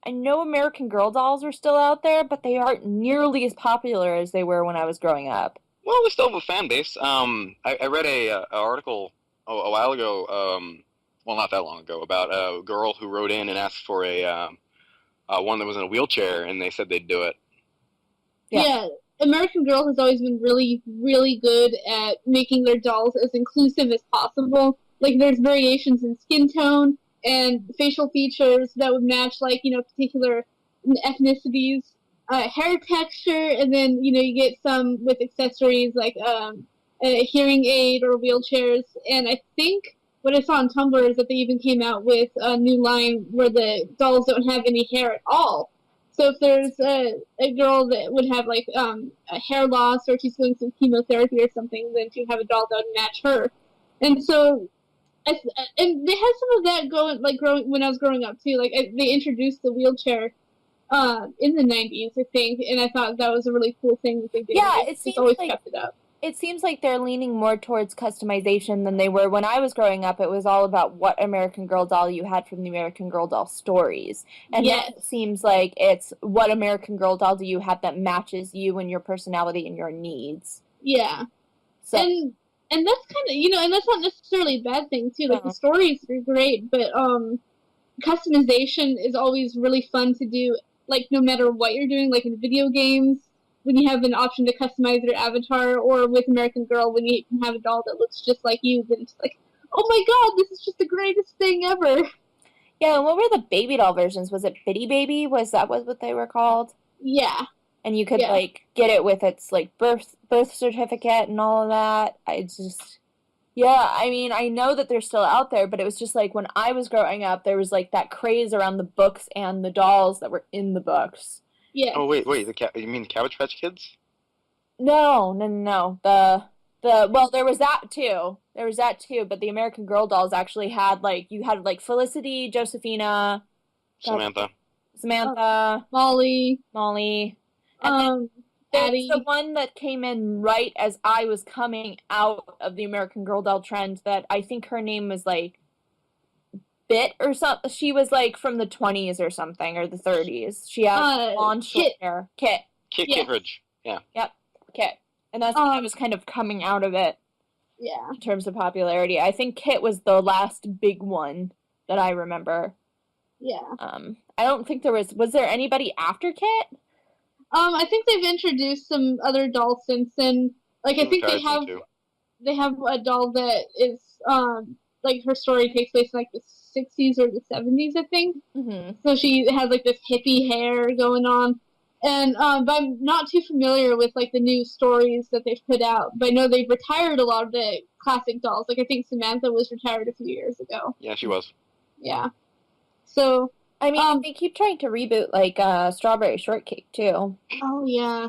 I know American Girl dolls are still out there, but they aren't nearly as popular as they were when I was growing up. Well, we still have a fan base. I read a article a while ago, well, not that long ago, about a girl who wrote in and asked for a one that was in a wheelchair, and they said they'd do it. Yeah. American Girl has always been really, really good at making their dolls as inclusive as possible. Like, there's variations in skin tone and facial features that would match, like, particular ethnicities, hair texture, and then, you get some with accessories like a hearing aid or wheelchairs. And I think what I saw on Tumblr is that they even came out with a new line where the dolls don't have any hair at all. So if there's a girl that would have, like, a hair loss, or she's doing some chemotherapy or something, then she'd have a doll that would match her. And so, and they had some of that growing when I was growing up, too. Like, they introduced the wheelchair in the 90s, I think, and I thought that was a really cool thing that they did. Yeah, it seems always kept it up. It seems like they're leaning more towards customization than they were when I was growing up. It was all about what American Girl doll you had from the American Girl doll stories. And Yes. now it seems like it's what American Girl doll do you have that matches you and your personality and your needs. Yeah. So, And that's kind of, and that's not necessarily a bad thing, too. Like, No. the stories are great, but customization is always really fun to do, like, no matter what you're doing, like in video games, when you have an option to customize your avatar, or with American Girl, when you can have a doll that looks just like you, then it's like, oh my god, this is just the greatest thing ever. yeah, and what were the baby doll versions? Was it Bitty Baby? Was that what they were called? Yeah. And you could, Yeah. like, get it with its, like, birth certificate and all of that. Yeah, I mean, I know that they're still out there, but it was just like when I was growing up, there was, like, that craze around the books and the dolls that were in the books. Yeah. Oh wait, you mean the Cabbage Patch Kids? No. Well, there was that too. But the American Girl dolls actually had, like, you had, like, Felicity, Josephina, Samantha. Molly. Addie. There's the one that came in right as I was coming out of the American Girl doll trend that I think her name was, like, Bit or something. She was, like, from the 20s or something, or the 30s. She had blonde short hair. Kit. Kit Yes. Kittredge. Yeah. Yep, Kit. And that's when I was kind of coming out of it Yeah. in terms of popularity. I think Kit was the last big one that I remember. Yeah. I don't think there was there anybody after Kit? I think they've introduced some other dolls since then. Like, I think they have a doll that is, like, her story takes place in, like, the 60s or the 70s, I think. Mm-hmm. So she has, like, this hippie hair going on. And, but I'm not too familiar with, like, the new stories that they've put out. But I know they've retired a lot of the classic dolls. Like, I think Samantha was retired a few years ago. Yeah, she was. Yeah. So, I mean, they keep trying to reboot, like, Strawberry Shortcake, too. oh, yeah.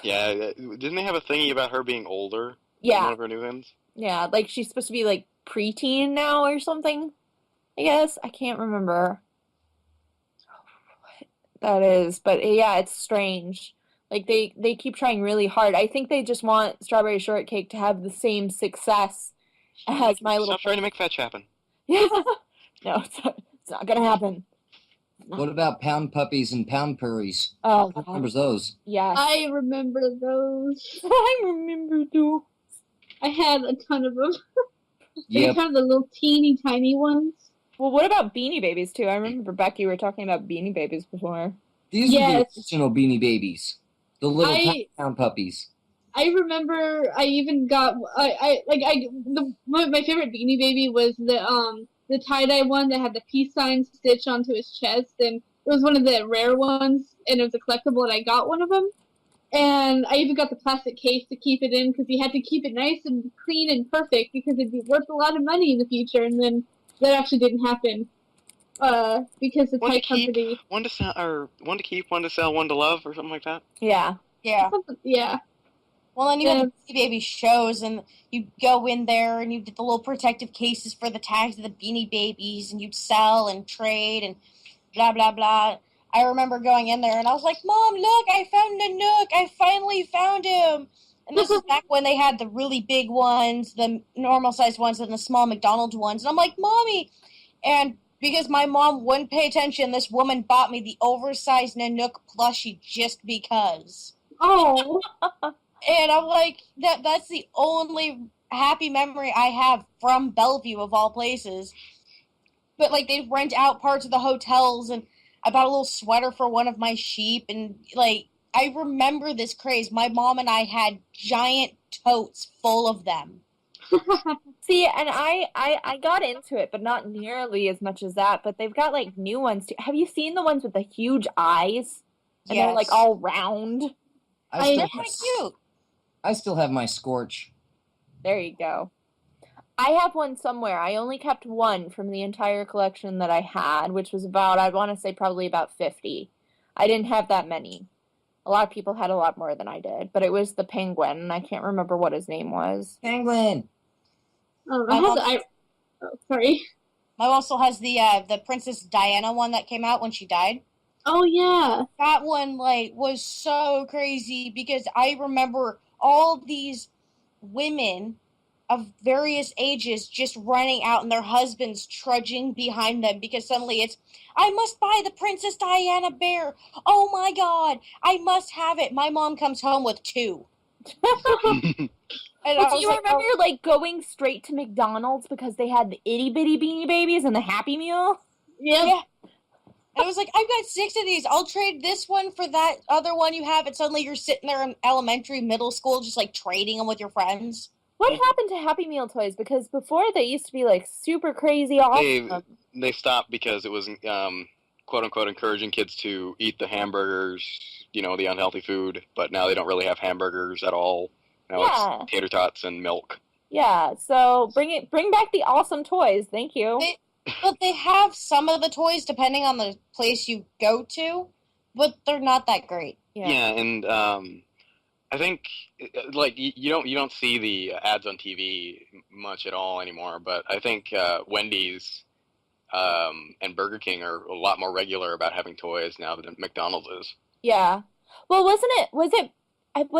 Yeah, didn't they have a thingy about her being older? Yeah. In one of her new ones? Yeah, like, she's supposed to be, like, preteen now or something, I guess. I can't remember. That is, but yeah, it's strange. Like they keep trying really hard. I think they just want Strawberry Shortcake to have the same success as My Little Stop trying to make fetch happen. Yeah. No, it's not gonna happen. What about Pound Puppies and Pound Purries? Oh, Who God. remembers those? Yes. I remember those. I remember too. I had a ton of them. They Yep. kind of the little teeny tiny ones. Well, what about Beanie Babies too? I remember Becky were talking about Beanie Babies before. These were the Yes. original Beanie Babies. The little tiny Pound Puppies. I remember I even got my favorite Beanie Baby was the tie-dye one that had the peace sign stitched onto his chest, and it was one of the rare ones, and it was a collectible, and I got one of them. And I even got the plastic case to keep it in because you had to keep it nice and clean and perfect because it'd be worth a lot of money in the future. And then that actually didn't happen because the One to tie company. one to sell, or one to keep, one to sell, one to love, or something like that. Yeah. Yeah. Yeah. Well, and you had the Beanie Baby shows, and you'd go in there, and you did the little protective cases for the tags of the Beanie Babies, and you'd sell and trade, and blah, blah, blah. I remember going in there, and I was like, Mom, look, I found Nanook. I finally found him. And this is back when they had the really big ones, the normal-sized ones, and the small McDonald's ones. And I'm like, Mommy. And because my mom wouldn't pay attention, this woman bought me the oversized Nanook plushie just because. Oh. And I'm like, that's the only happy memory I have from Bellevue, of all places. But, like, they'd rent out parts of the hotels, and I bought a little sweater for one of my sheep, and, like, I remember this craze. My mom and I had giant totes full of them. See, and I got into it, but not nearly as much as that. But they've got, like, new ones, too. Have you seen the ones with the huge eyes? And they're, like, all round? They're kind of cute. I still have my Scorch. There you go. I have one somewhere. I only kept one from the entire collection that I had, which was about, I want to say probably about 50. I didn't have that many. A lot of people had a lot more than I did, but it was the penguin, and I can't remember what his name was. Penguin! Sorry. My mom still has the Princess Diana one that came out when she died. Oh, yeah. That one, like, was so crazy because I remember all these women of various ages just running out and their husbands trudging behind them because suddenly it's, I must buy the Princess Diana bear. Oh my God, I must have it. My mom comes home with 2. And But do you remember, like, going straight to McDonald's because they had the itty-bitty Beanie Babies and the Happy Meal? Yeah. And I was like, I've got 6 of these. I'll trade this one for that other one you have. And suddenly you're sitting there in elementary, middle school, just, like, trading them with your friends. What happened to Happy Meal toys? Because before they used to be, like, super crazy awesome. They stopped because it was, quote-unquote, encouraging kids to eat the hamburgers, the unhealthy food. But now they don't really have hamburgers at all. Now it's tater tots and milk. Yeah, so bring back the awesome toys. Thank you. But they have some of the toys depending on the place you go to, but they're not that great. Yeah, and I think like you don't see the ads on TV much at all anymore. But I think Wendy's and Burger King are a lot more regular about having toys now than McDonald's is. Yeah. Well, was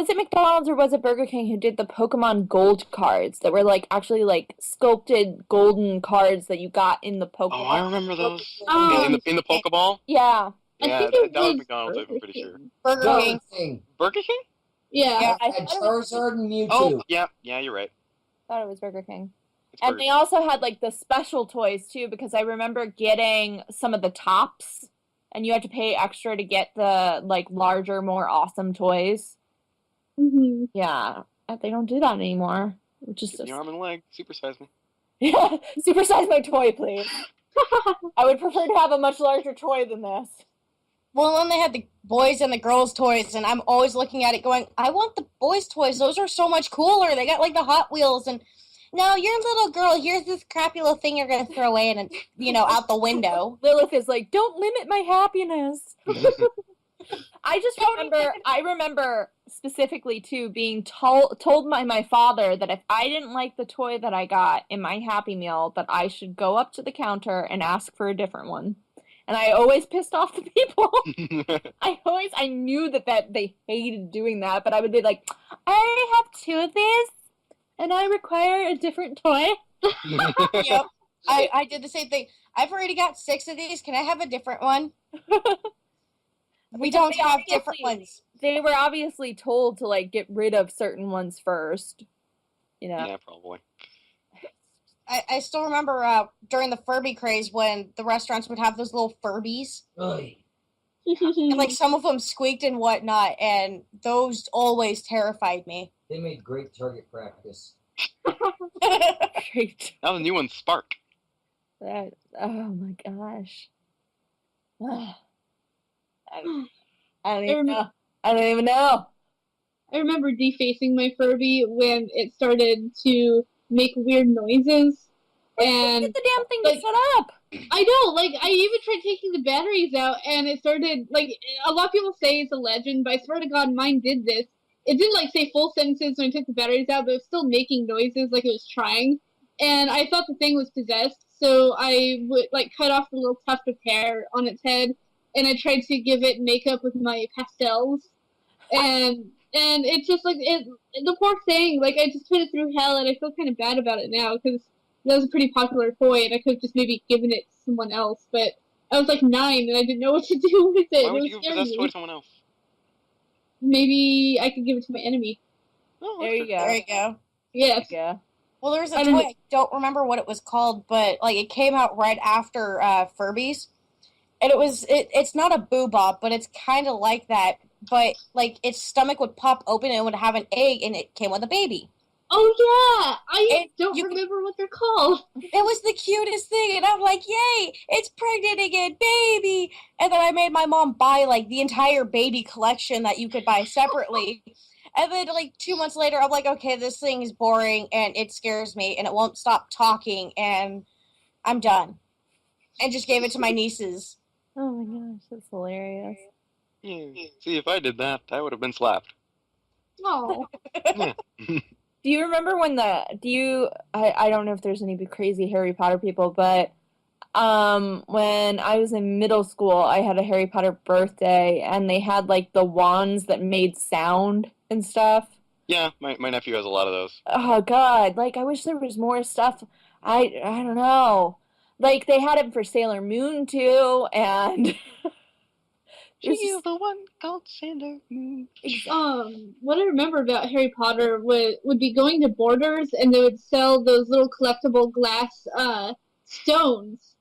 it McDonald's or was it Burger King who did the Pokemon Gold cards that were like actually like sculpted golden cards that you got in the Pokemon? Oh, I remember those. Um, in the Pokeball? Yeah. Yeah, I think that was McDonald's, I'm pretty sure. Burger King. Burger King? Yeah. I had thought it was- Charizard and Mewtwo. Oh, yeah, you're right. thought it was Burger King. It's And Burger they also had like the special toys too, because I remember getting some of the tops and you had to pay extra to get the like larger, more awesome toys. Mm-hmm. Yeah. They don't do that anymore. Which is Give me arm and leg, supersize me. Yeah, supersize my toy, please. I would prefer to have a much larger toy than this. Well, then they had the boys and the girls' toys, and I'm always looking at it going, I want the boys' toys. Those are so much cooler. They got, like, the Hot Wheels, and no, you're a little girl. Here's this crappy little thing you're going to throw away and, out the window. Lilith is like, don't limit my happiness. I remember specifically, too, being told by my father that if I didn't like the toy that I got in my Happy Meal, that I should go up to the counter and ask for a different one. and I always pissed off the people. I knew that they hated doing that, but I would be like, I already have 2 of these, and I require a different toy. Yep. I did the same thing. I've already got 6 of these. Can I have a different one? We don't They have different obviously- ones. They were obviously told to like get rid of certain ones first. You know. Yeah, probably. I still remember during the Furby craze when the restaurants would have those little Furbies. Oy. And like some of them squeaked and whatnot, and those always terrified me. They made great target practice. Great. Now the new one's Spark. That, oh my gosh. I don't even know. I don't even know. I remember defacing my Furby when it started to make weird noises. And Get the damn thing like, to set up. I know, like, I even tried taking the batteries out, and it started, like, a lot of people say it's a legend, but I swear to God, mine did this. It didn't, like, say full sentences when I took the batteries out, but it was still making noises like it was trying. And I thought the thing was possessed, so I would, like, cut off the little tuft of hair on its head, and I tried to give it makeup with my pastels. And it's just, like, the poor thing, like, I just put it through hell, and I feel kind of bad about it now, because that was a pretty popular toy, and I could have just maybe given it to someone else, but I was like 9, and I didn't know what to do with it. Why would It you was give scaring possessed toy me. to someone else? Maybe I could give it to my enemy. Oh, There that's you good. go. There you go. Yes. Yeah. Well, there was a I toy, don't- I don't remember what it was called, but like it came out right after Furbies. And it's not a boo-bop, but it's kind of like that. But like its stomach would pop open and it would have an egg, and it came with a baby. Oh, yeah! I And don't you could- remember what they're called. It was the cutest thing, and I'm like, yay, it's pregnant again, baby! And then I made my mom buy, like, the entire baby collection that you could buy separately. And then, like, 2 months later, I'm like, okay, this thing is boring, and it scares me, and it won't stop talking, and I'm done. And just gave it to my nieces. Oh my gosh, that's hilarious. Yeah. See, if I did that, I would have been slapped. Oh. Yeah. Do you remember when I don't know if there's any crazy Harry Potter people, but when I was in middle school, I had a Harry Potter birthday, and they had like the wands that made sound and stuff. Yeah, my nephew has a lot of those. Oh God, like I wish there was more stuff. I don't know. Like they had it for Sailor Moon too, and it's She's just- the one called Sailor Moon. What I remember about Harry Potter would be going to Borders, and they would sell those little collectible glass stones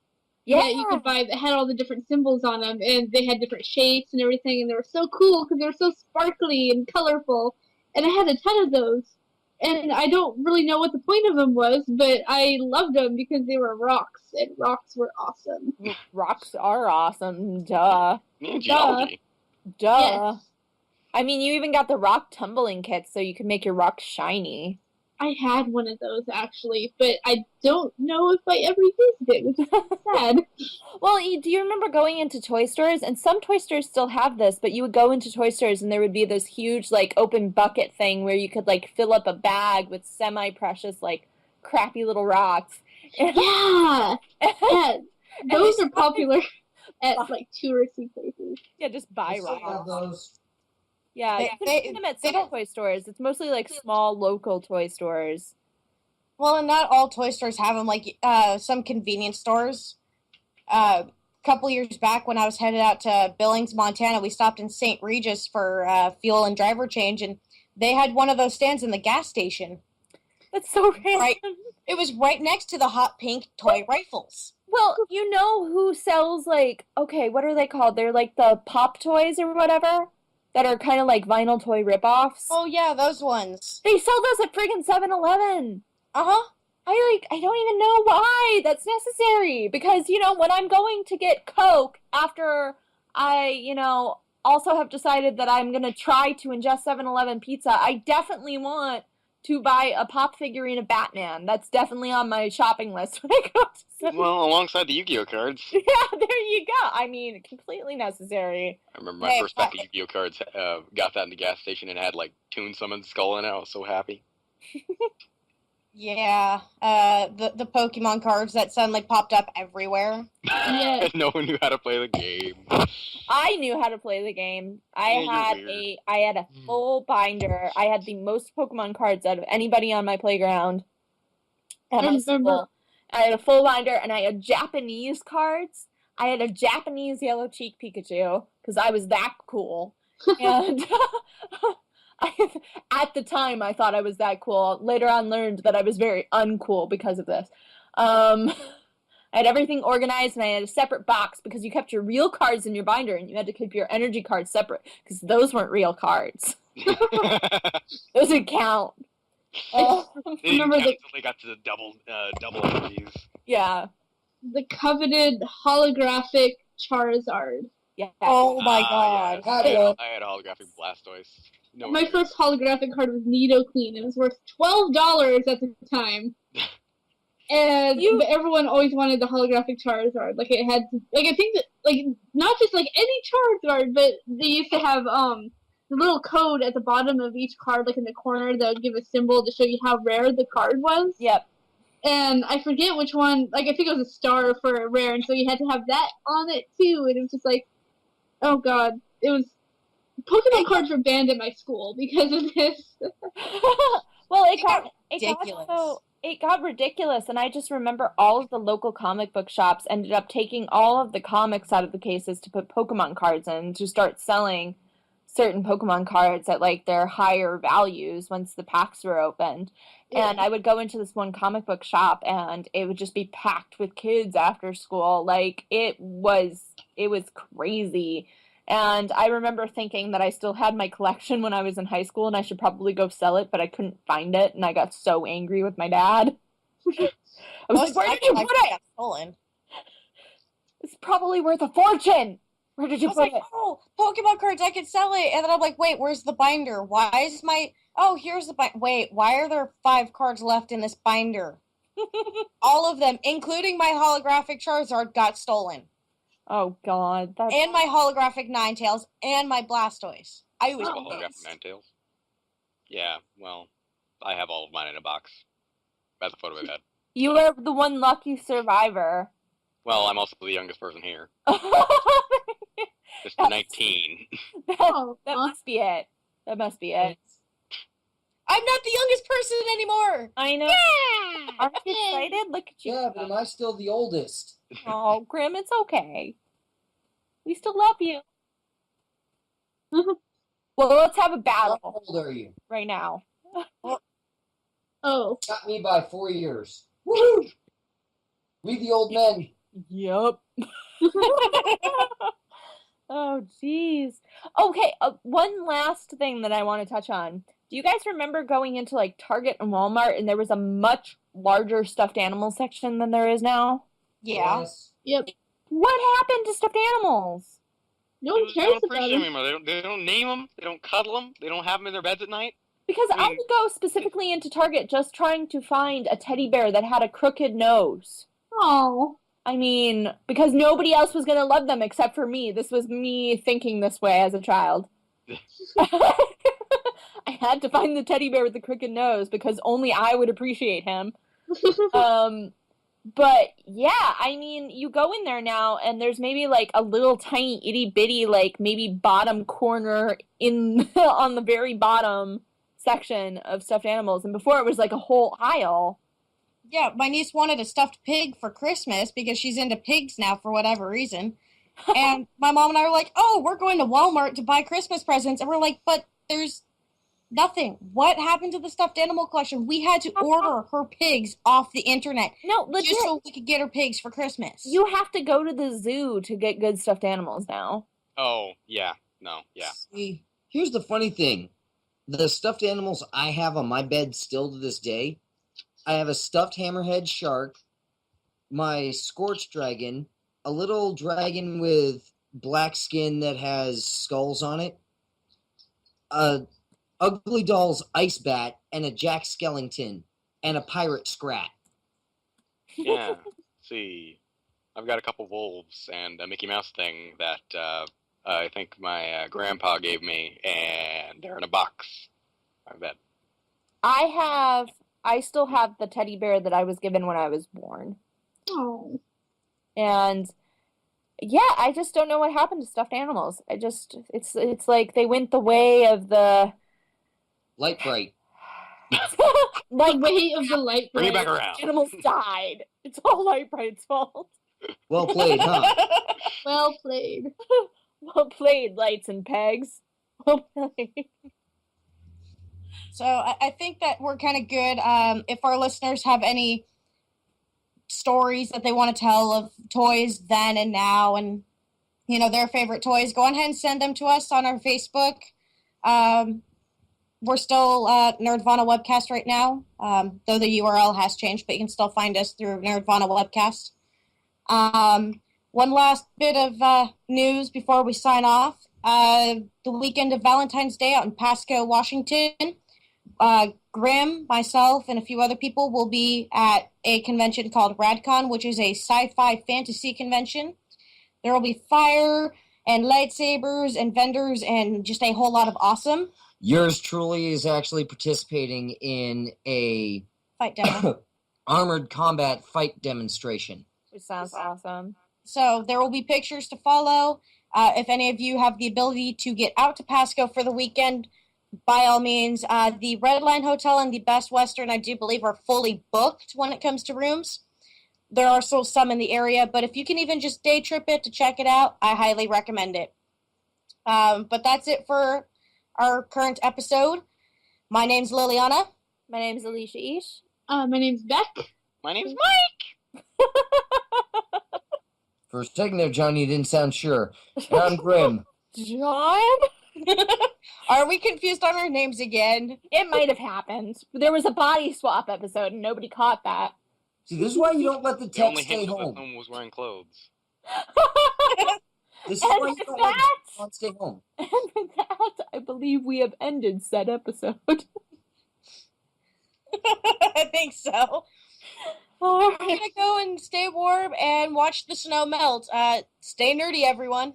that you could buy that had all the different symbols on them, and they had different shapes and everything, and they were so cool because they were so sparkly and colorful. And I had a ton of those, and I don't really know what the point of them was, but I loved them because they were rocks, and rocks were awesome. Rocks are awesome. Duh. Yeah, geology. Duh. Yes. I mean, you even got the rock tumbling kits so you can make your rocks shiny. I had one of those actually, but I don't know if I ever used it, which is sad. Well, do you remember going into toy stores? And some toy stores still have this, but you would go into toy stores and there would be this huge, like, open bucket thing where you could, like, fill up a bag with semi-precious, like, crappy little rocks. Yeah, yeah, those are popular at like touristy places. Yeah, just I buy still rocks. have those. Yeah, They- you can they- find them at they some don't- toy stores. It's mostly, like, small, local toy stores. Well, and not all toy stores have them. Like some convenience stores. A couple years back, when I was headed out to Billings, Montana, we stopped in St. Regis for fuel and driver change, and they had one of those stands in the gas station. That's so random. Right. It was right next to the hot pink toy rifles. Well, you know who sells, like, okay, what are they called? They're, like, the pop toys or whatever that are kind of like vinyl toy ripoffs. Oh yeah, those ones. They sell those at friggin' 7-Eleven. Uh-huh. I don't even know why that's necessary. Because, you know, when I'm going to get Coke after I, you know, also have decided that I'm going to try to ingest 7-Eleven pizza, I definitely want to buy a pop figurine of Batman. That's definitely on my shopping list when I go to 7 Well, alongside the Yu-Gi-Oh cards. Yeah, there you go. I mean, completely necessary. I remember my Hey, first pack of Yu-Gi-Oh cards. Got that in the gas station and had like Toon Summoned Skull in it. I was so happy. Yeah, the Pokemon cards that suddenly popped up everywhere. Yeah. No one knew how to play the game. I knew how to play the game. Yeah, you're weird. I had a full binder. I had the most Pokemon cards out of anybody on my playground at I my remember. school. I had a full binder, and I had Japanese cards. I had a Japanese yellow cheek Pikachu because I was that cool. And I, at the time, I thought I was that cool. Later on, learned that I was very uncool because of this. I had everything organized, and I had a separate box because you kept your real cards in your binder, and you had to keep your energy cards separate because those weren't real cards. Those didn't count. They didn't Remember count the until they got to the double energies. Yeah. coveted holographic Charizard. Yeah. Oh my Yes. god. Had I one. had a holographic Blastoise. No My one first holographic card was Nidoqueen. It was worth $12 at the time. And but everyone always wanted the holographic Charizard. Like it had, like I think that like not just like any Charizard, but they used to have the little code at the bottom of each card, like in the corner, that would give a symbol to show you how rare the card was. Yep. And I forget which one. Like I think it was a star for a rare, and so you had to have that on it too. And it was just like, oh god, it was. Pokemon cards were banned at my school because of this. Well, Ridiculous. it got ridiculous, and I just remember all of the local comic book shops ended up taking all of the comics out of the cases to put Pokemon cards in to start selling certain Pokemon cards at like their higher values once the packs were opened. Yeah. And I would go into this one comic book shop, and it would just be packed with kids after school. Like it was crazy. And I remember thinking that I still had my collection when I was in high school and I should probably go sell it, but I couldn't find it, and I got so angry with my dad. I was like, where did you put it? Got stolen. It's probably worth a fortune. Where did you I was put like, it? oh, Pokemon cards, I could sell it. And then I'm like, wait, where's the binder? Why is my... Oh, here's the binder. Wait, why are there 5 cards left in this binder? All of them, including my holographic Charizard, got stolen. Oh, God. And my holographic Ninetales, and my Blastoise. I was Holographic pissed. Ninetales. Yeah, well, I have all of mine in a box. That's a photo of that. You are the one lucky survivor. Well, I'm also the youngest person here. Just That's- 19. that must be it. That must be it. I'm not the youngest person anymore. I know. Yeah. Aren't you excited? Look at you. Yeah, but am I still the oldest? Oh, Grim, it's okay. We still love you. Well, let's have a How battle old are you? right now. Oh. Got me by 4 years. Woohoo! We the old men. Yep. Oh, jeez. Okay, one last thing that I want to touch on. Do you guys remember going into like Target and Walmart and there was a much larger stuffed animal section than there is now? Yeah. Yes. Yep. What happened to stuffed animals? No They one don't cares about appreciate them them. anymore. They don't name them. They don't cuddle them. They don't have them in their beds at night. Because I would go specifically into Target just trying to find a teddy bear that had a crooked nose. Oh. I mean, because nobody else was going to love them except for me. This was me thinking this way as a child. I had to find the teddy bear with the crooked nose because only I would appreciate him. But yeah, I mean, you go in there now and there's maybe like a little tiny itty bitty, like maybe bottom corner in on the very bottom section of stuffed animals. And before it was like a whole aisle. Yeah, my niece wanted a stuffed pig for Christmas because she's into pigs now for whatever reason. And my mom and I were like, oh, we're going to Walmart to buy Christmas presents. And we're like, but there's nothing. What happened to the stuffed animal collection? We had to order her pigs off the internet No, legit. just so we could get her pigs for Christmas. You have to go to the zoo to get good stuffed animals now. Oh, yeah. No, yeah. See, here's the funny thing. The stuffed animals I have on my bed still to this day, I have a stuffed hammerhead shark, my scorched dragon, a little dragon with black skin that has skulls on it, a Ugly Doll's ice bat, and a Jack Skellington, and a pirate Scrat. Yeah. See, I've got a couple wolves and a Mickey Mouse thing that I think my grandpa gave me, and they're in a box. I bet. I I still have the teddy bear that I was given when I was born. Oh. And yeah, I just don't know what happened to stuffed animals. It's like they went the way of the Light bright. like The way of the light Bring it back bright. around. animals died. It's all Light Bright's fault. Well played, huh? Well played. Well played, Lights and Pegs. Well played. So I think that we're kind of good. If our listeners have any stories that they want to tell of toys then and now, and their favorite toys, go ahead and send them to us on our Facebook. We're still Nerdvana Webcast right now, though the URL has changed, but you can still find us through Nerdvana Webcast. One last bit of news before we sign off. The weekend of Valentine's Day out in Pasco, Washington, Grimm, myself, and a few other people will be at a convention called RadCon, which is a sci-fi fantasy convention. There will be fire and lightsabers and vendors and just a whole lot of awesome. Yours truly is actually participating in a Fight demo. armored combat fight demonstration. Which sounds awesome. So there will be pictures to follow. If any of you have the ability to get out to Pasco for the weekend, by all means. The Red Line Hotel and the Best Western, I do believe, are fully booked when it comes to rooms. There are still some in the area, but if you can even just day trip it to check it out, I highly recommend it. But that's it for our current episode. My name's Liliana. My name's Alicia Ish. My name's Beck. My name's Mike. For a second there, John, you didn't sound sure. And I'm Grim. John? Are we confused on our names again? It might have happened. There was a body swap episode and nobody caught that. See, this is why you don't let the The only text stay hint was that home. someone was wearing clothes. This is And why you with don't let that- the text stay home. And with that, I believe we have ended said episode. I think so. All We're right. gonna go and stay warm and watch the snow melt. Stay nerdy, everyone.